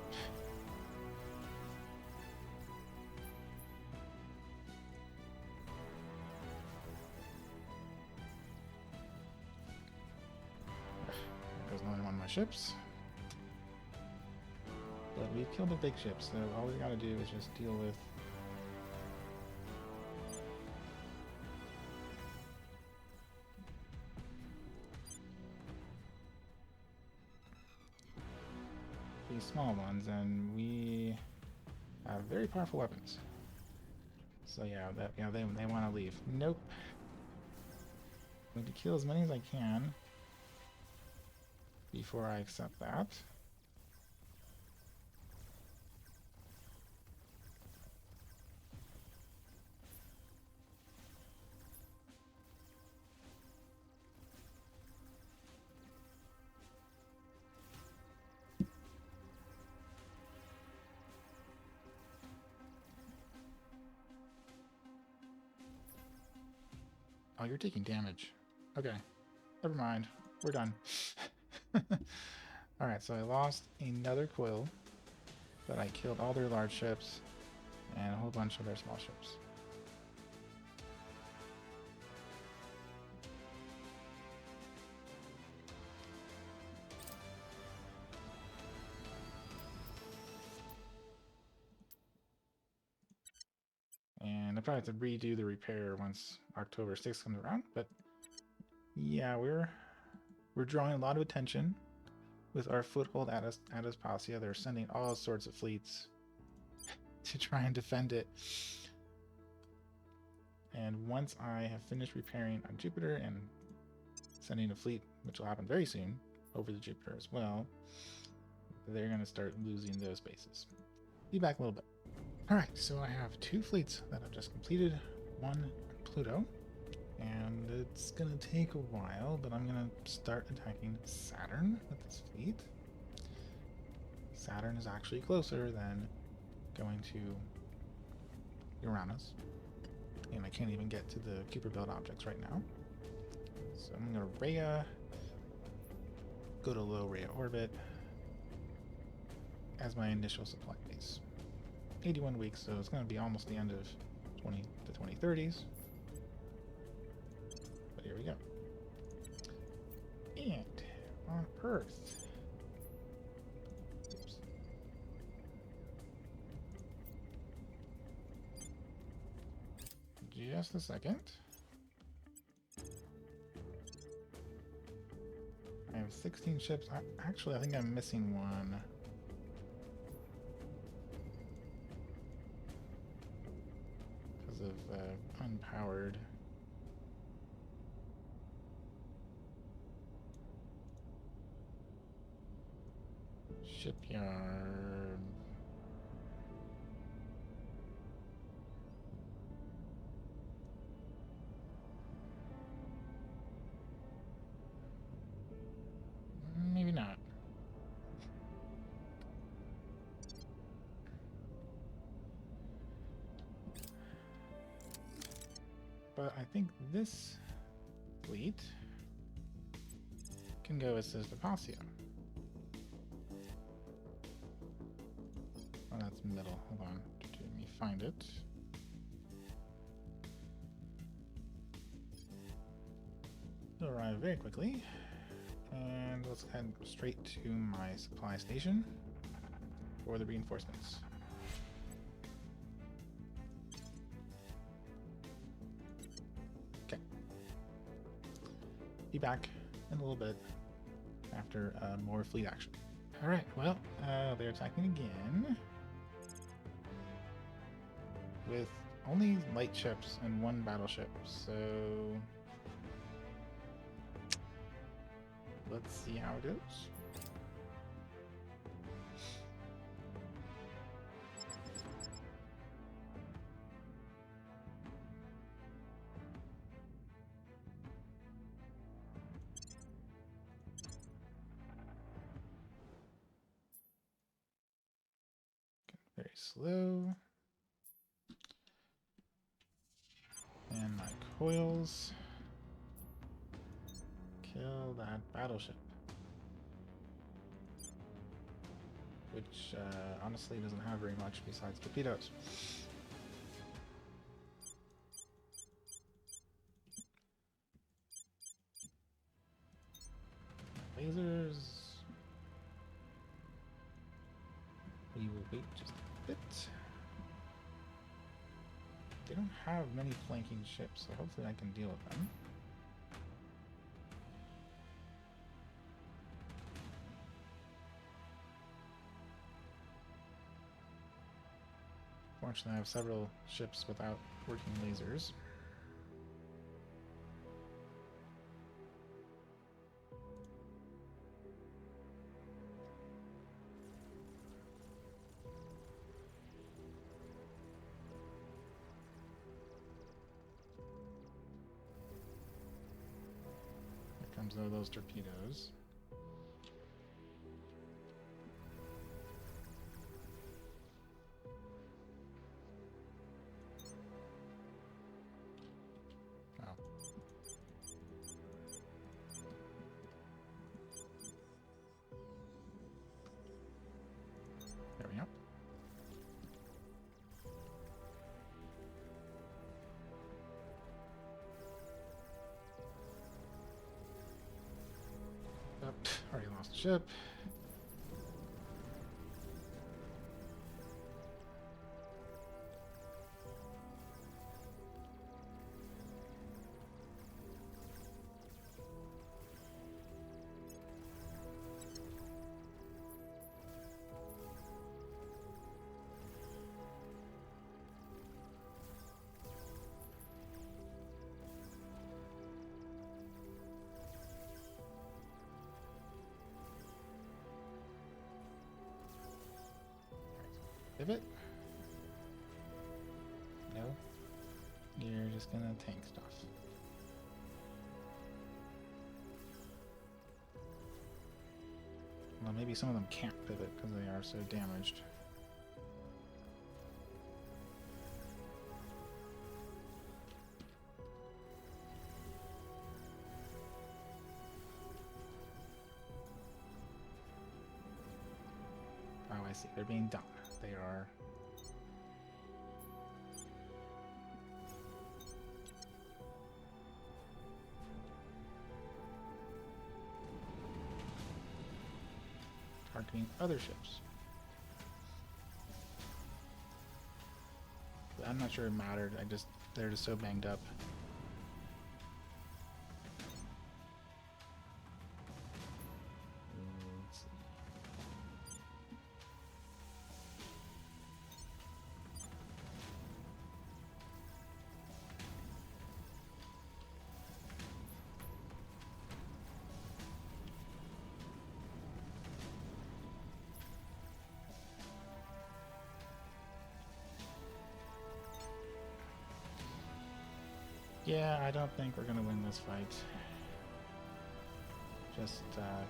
There goes another one of my ships. But we've killed the big ships, so all we gotta do is just deal with these small ones, and we have very powerful weapons. So yeah, they want to leave. Nope. I'm going to kill as many as I can before I accept that. Oh, you're taking damage. Okay. Never mind. We're done. Alright, so I lost another coil, but I killed all their large ships and a whole bunch of their small ships. And I'll probably have to redo the repair once October 6th comes around, but yeah, we're drawing a lot of attention with our foothold at Aspasia. They're sending all sorts of fleets to try and defend it. And once I have finished repairing on Jupiter and sending a fleet, which will happen very soon, over to Jupiter as well, they're going to start losing those bases. Be back a little bit. Alright, so I have 2 fleets that I've just completed, 1 on Pluto, and it's going to take a while, but I'm going to start attacking Saturn with this fleet. Saturn is actually closer than going to Uranus, and I can't even get to the Kuiper Belt objects right now. So I'm going to Rhea, go to low Rhea orbit as my initial supply base. 81 weeks, so it's going to be almost the end of the 2030s. But here we go. And on Earth. Oops. Just a second. I have 16 ships. Actually, I think I'm missing one. Of unpowered. Shipyard. Maybe not. But I think this fleet can go assist Aspasia. Oh, that's middle. Hold on. Let me find it. It'll arrive very quickly. And let's head straight to my supply station for the reinforcements. Be back in a little bit after more fleet action. Alright, well, they're attacking again with only light ships and 1 battleship, so let's see how it goes. Very slow. coils. Kill that battleship. Which, honestly doesn't have very much besides torpedoes. Lasers. We will wait just a bit. They don't have many flanking ships, so hopefully I can deal with them. Fortunately, I have several ships without working lasers. Here comes those torpedoes. There we go. Already lost the ship. Pivot? No? You're just gonna tank stuff. Well, maybe some of them can't pivot because they are so damaged. Oh, I see. They're being dumb. They are... targeting other ships. But I'm not sure it mattered. They're just so banged up. Let's see. Yeah, I don't think we're gonna win this fight. Just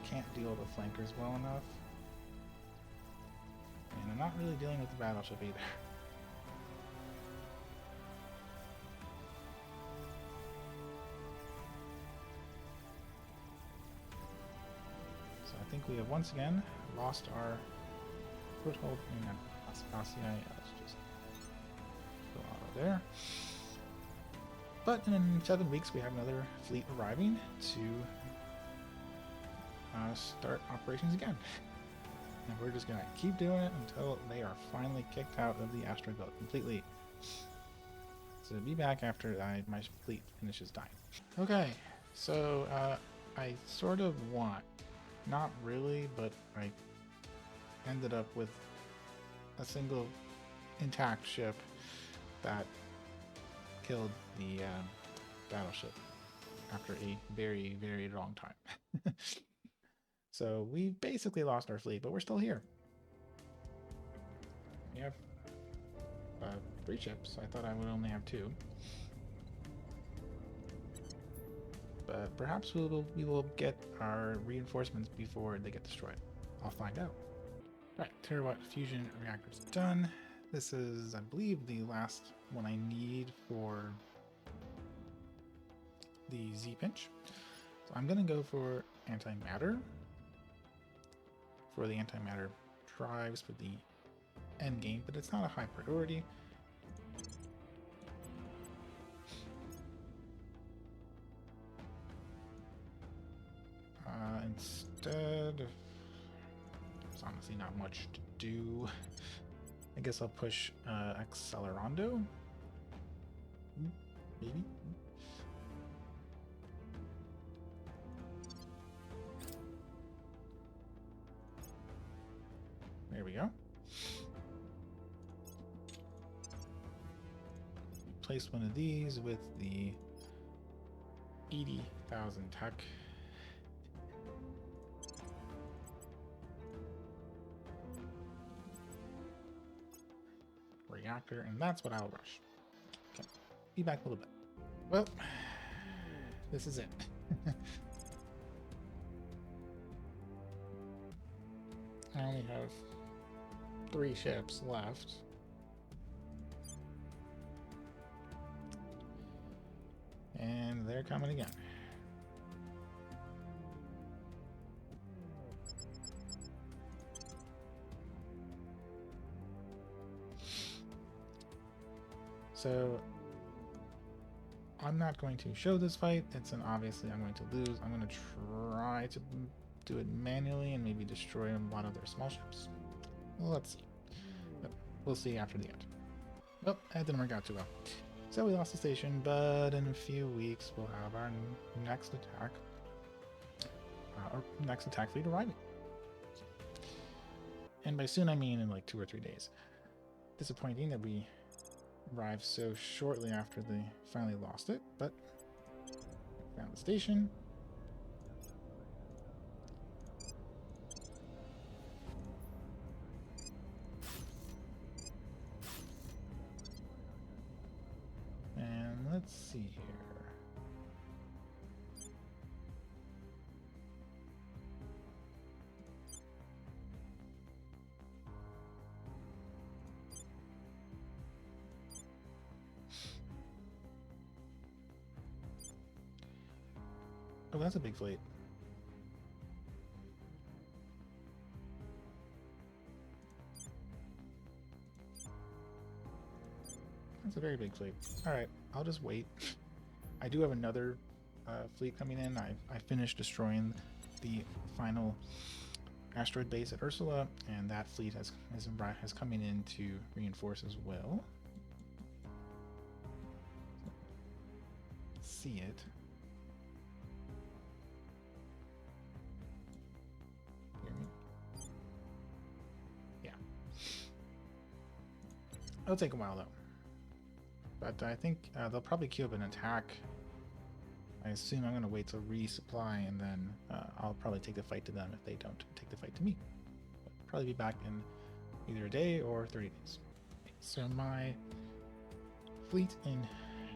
can't deal with the flankers well enough. And I'm not really dealing with the battleship either. So I think we have once again lost our foothold in Aspasia. Yeah, let's just go out of there. But in 7 weeks, we have another fleet arriving to start operations again. And we're just going to keep doing it until they are finally kicked out of the asteroid belt completely. So be back after my fleet finishes dying. Okay, so I sort of won. Not really, but I ended up with a single intact ship that killed the battleship after a very, very long time. So we basically lost our fleet, but we're still here. We have 3 ships. I thought I would only have 2. But perhaps we will get our reinforcements before they get destroyed. I'll find out. Right, Terra fusion reactors done. This is, I believe, the last one I need for the Z pinch. So I'm gonna go for antimatter. For the antimatter drives for the end game, but it's not a high priority. Instead, there's honestly not much to do. I guess I'll push Accelerando. Maybe. There we go. Place one of these with the 80,000 tech. Reactor, and that's what I'll rush. Okay, be back a little bit. Well, this is it. I only have 3 ships left. And they're coming again. So I'm not going to show this fight. Obviously I'm going to lose. I'm going to try to do it manually and maybe destroy a lot of their small ships. Well, let's see. But we'll see after the end. Well, that didn't work out too well. So we lost the station, but in a few weeks we'll have our next attack. Our next attack fleet arriving. And by soon I mean in like 2 or 3 days. Disappointing that we arrived so shortly after they finally lost it, but found the station. And let's see here. Oh, that's a big fleet. That's a very big fleet. Alright, I'll just wait. I do have another fleet coming in. I finished destroying the final asteroid base at Ursula, and that fleet has coming in to reinforce as well. See it. It'll take a while though, but I think they'll probably queue up an attack. I assume I'm going to wait till resupply, and then I'll probably take the fight to them if they don't take the fight to me. I'll probably be back in either a day or 30 days. So my fleet in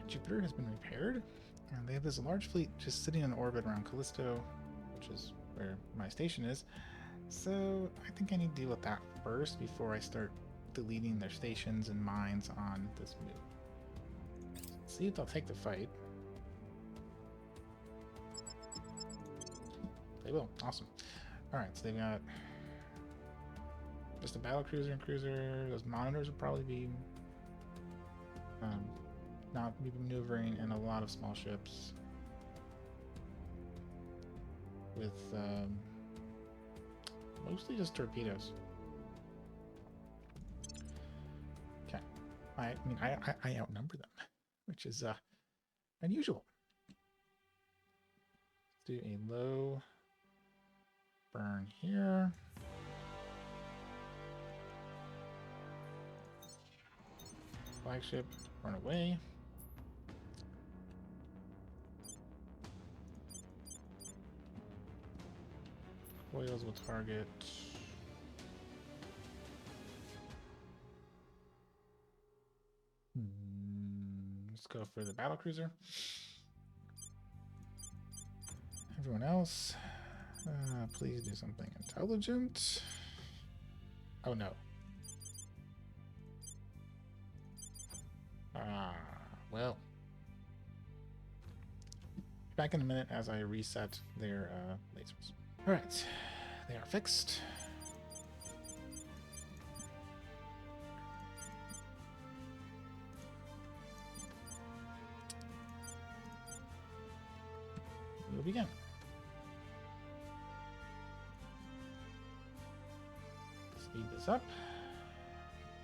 Jupiter has been repaired, and they have this large fleet just sitting in orbit around Callisto, which is where my station is. So I think I need to deal with that first before I start deleting their stations and mines on this move. Let's see if they'll take the fight. They will. Awesome. Alright, so they've got just a battle cruiser and cruiser. Those monitors will probably be not be maneuvering, and a lot of small ships with mostly just torpedoes. Okay, I mean I outnumber them, which is unusual. Let's do a low burn here. Flagship, run away. Coils will target. Let's go for the battlecruiser. Everyone else, please do something intelligent. Oh no. Well. back in a minute as I reset their lasers. Alright, they are fixed. We'll begin. Speed this up.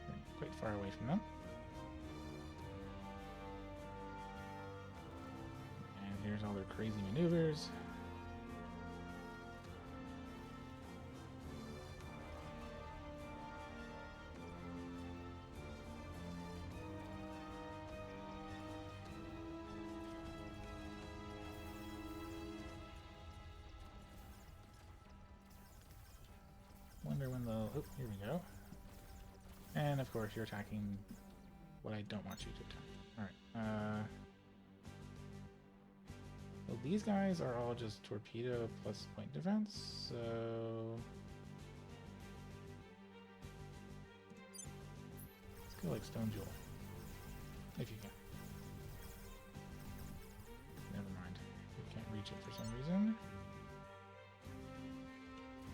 We're quite far away from them. And here's all their crazy maneuvers. Wonder when they'll... Oh, here we go. And of course you're attacking what I don't want you to attack. Alright, well, these guys are all just torpedo plus point defense, so... Let's go like Stone Jewel. If you can. Never mind. You can't reach it for some reason.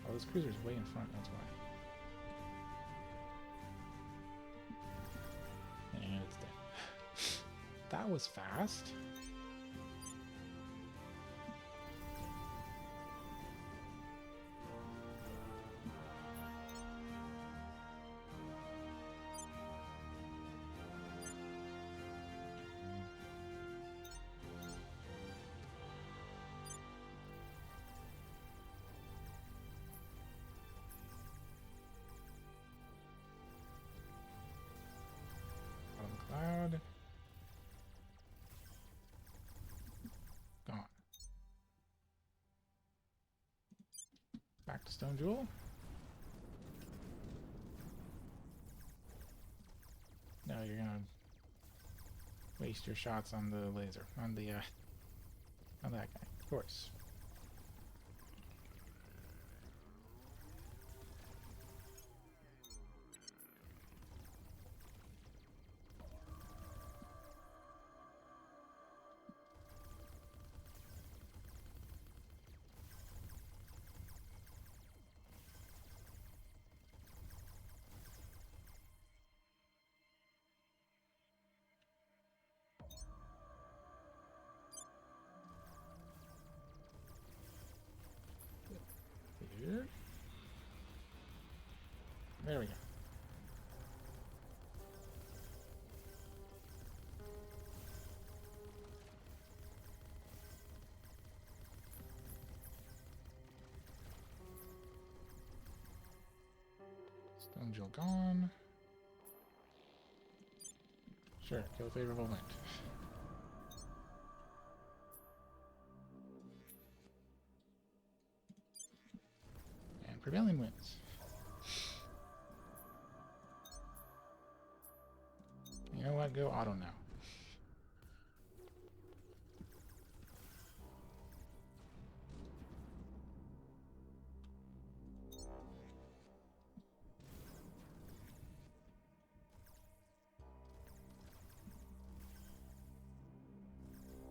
Oh, this cruiser's way in front, that's why. And it's dead. That was fast. Cloud. Gone. Back to Stone Jewel. No, you're gonna waste your shots on the laser, on the on that guy, of course. Here. There we go. Stone Jewel gone. Sure, kill favorable wind. And prevailing winds. You know what? Go auto now.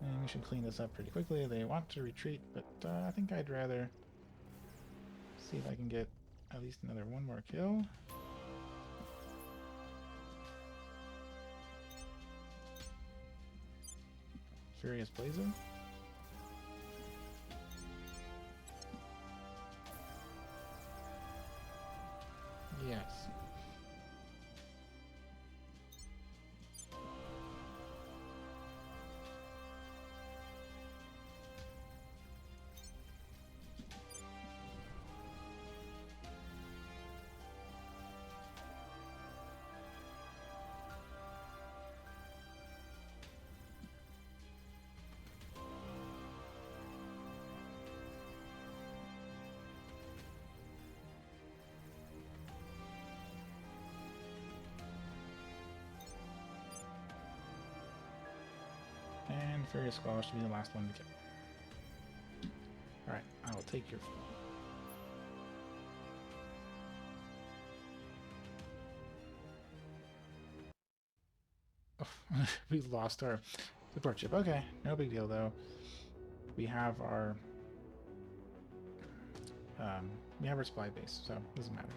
And we should clean this up pretty quickly. They want to retreat, but I think I'd rather see if I can get at least one more kill. Furious Blazer. Yes. And Furious Squall should be the last one to kill. Alright, I will take your... Oh, we lost our support ship. Okay, no big deal though. we have our supply base, so it doesn't matter.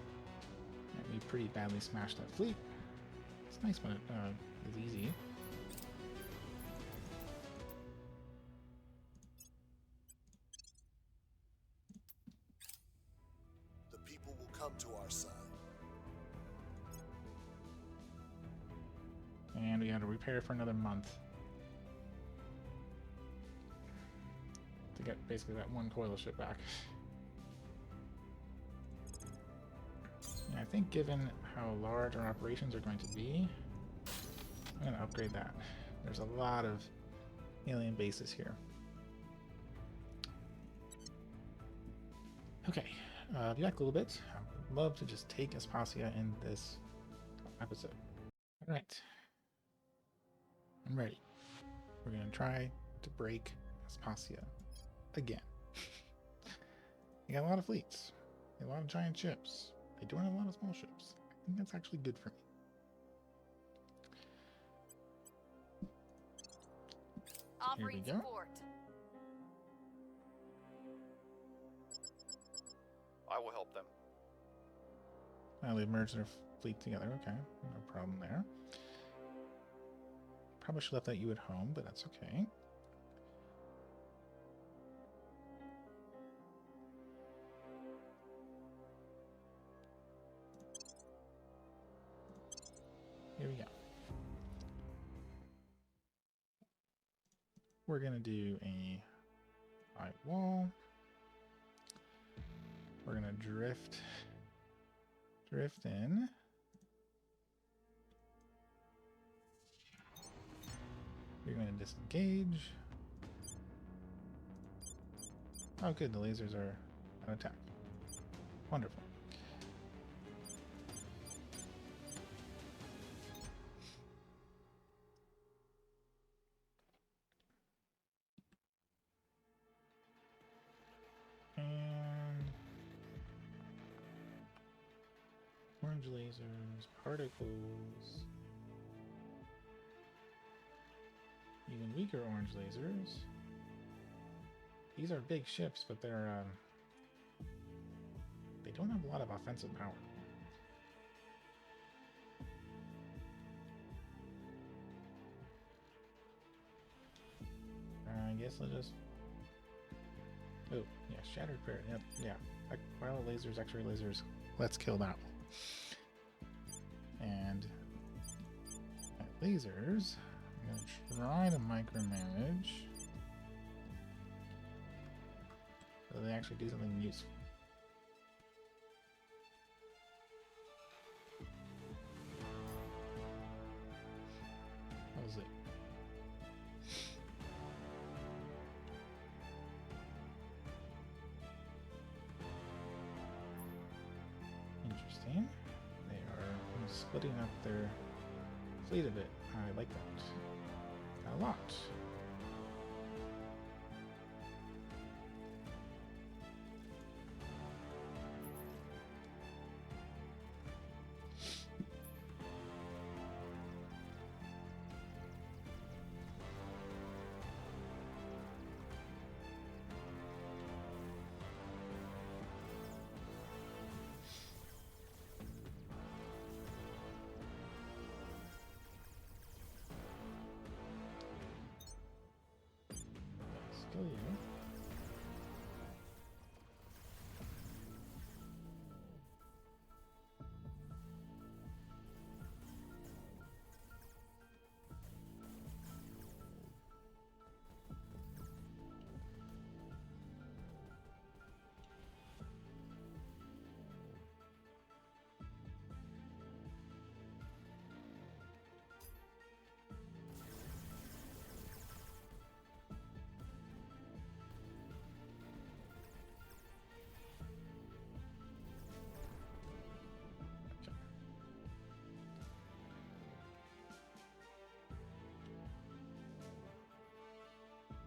And we pretty badly smashed that fleet. It's nice when it is easy. The people will come to our side. And we had to repair for another month to get basically that one coil ship back. And I think given how large our operations are going to be, I'm going to upgrade that. There's a lot of alien bases here. Okay, be back a little bit. I would love to just take Aspasia in this episode. Alright. I'm ready. We're going to try to break Aspasia again. We got a lot of fleets. A lot of giant ships. They don't have a lot of small ships. I think that's actually good for me. Offering go. support. I will help them. Well, they merged their fleet together. Okay, no problem there. Probably should have left that you at home, but that's okay. Here we go. We're gonna do a high wall. We're gonna drift in. You're gonna disengage. Oh good, the lasers are on attack. Wonderful. And orange lasers, particles, even weaker orange lasers. These are big ships, but they're they don't have a lot of offensive power. I guess I'll just. Oh, yeah, shattered parrot. Yep, yeah. Violet lasers, X-ray lasers. Let's kill that one. And lasers. I'm gonna try to micromanage. So they actually do something useful. What was it? Interesting. They are splitting up their fleet a bit. I like that. A lot. Still you.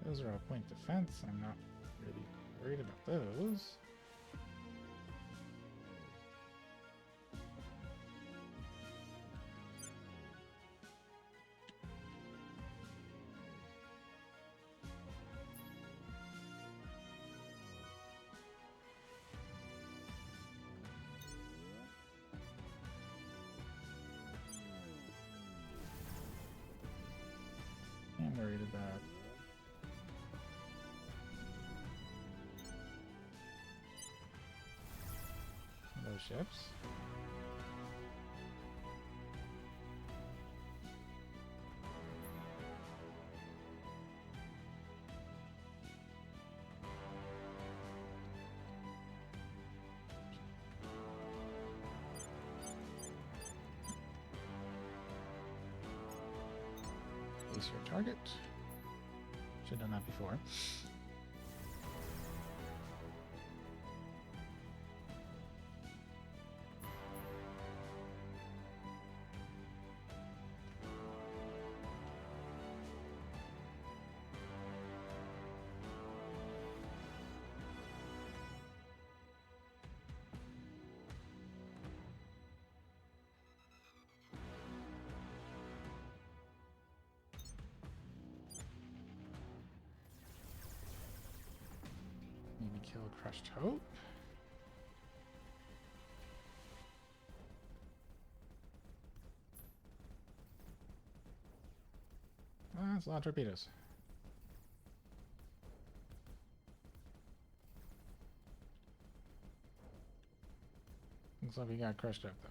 Those are all point defense. I'm not really worried about those. I'm worried about. Those ships. Place your target. Should have done that before. Maybe kill Crushed Hope. Ah, that's a lot of torpedoes. Looks like we got Crushed Hope though.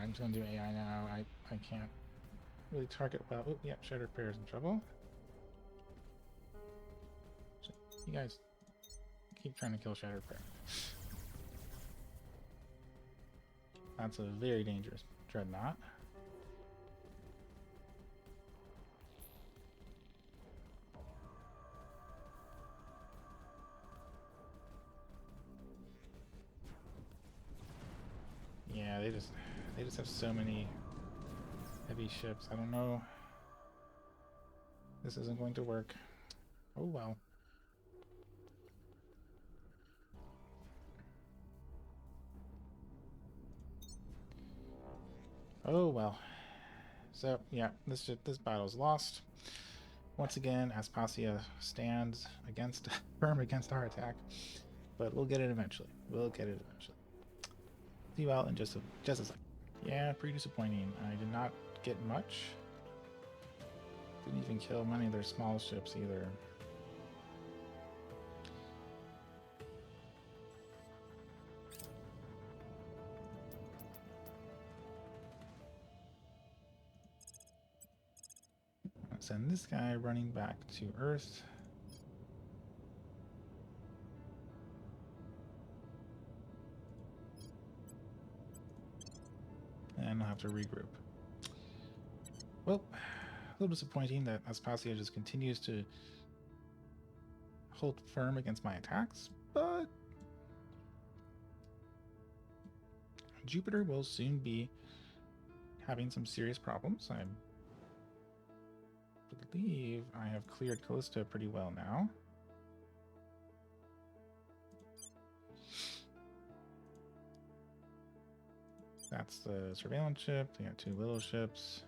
I'm just gonna do AI now. I can't really target well. Oh, yeah, Shadow Repair is in trouble. You guys keep trying to kill Shadow Repair. That's a very dangerous dreadnought. Yeah, they just have so many heavy ships. I don't know. This isn't going to work. Oh well. Oh well. So yeah, this battle's lost. Once again, Aspasia stands against firm against our attack, but we'll get it eventually. We'll get it eventually. See you out in just a second. Yeah, pretty disappointing. I did not get much. Didn't even kill many of their small ships either. I'll send this guy running back to Earth. And I'll have to regroup. Well, a little disappointing that Aspasia just continues to hold firm against my attacks, but Jupiter will soon be having some serious problems. I believe I have cleared Callisto pretty well now. That's the surveillance ship. We got 2 little ships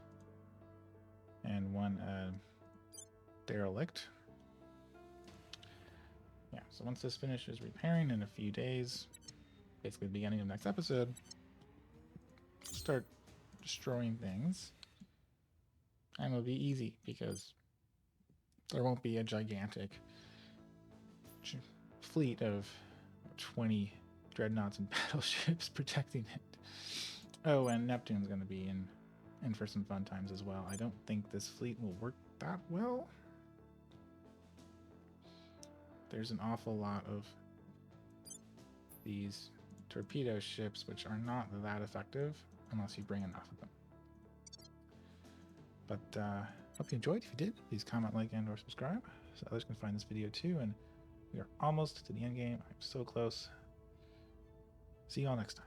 and 1 derelict. Yeah, so once this finishes repairing in a few days, basically the beginning of next episode, start destroying things. And it'll be easy because there won't be a gigantic fleet of 20 dreadnoughts and battleships protecting it. Oh, and Neptune's going to be in for some fun times as well. I don't think this fleet will work that well. There's an awful lot of these torpedo ships which are not that effective unless you bring enough of them. But hope you enjoyed. If you did, please comment, like, and or subscribe so others can find this video too. And we are almost to the end game. I'm so close. See you all next time.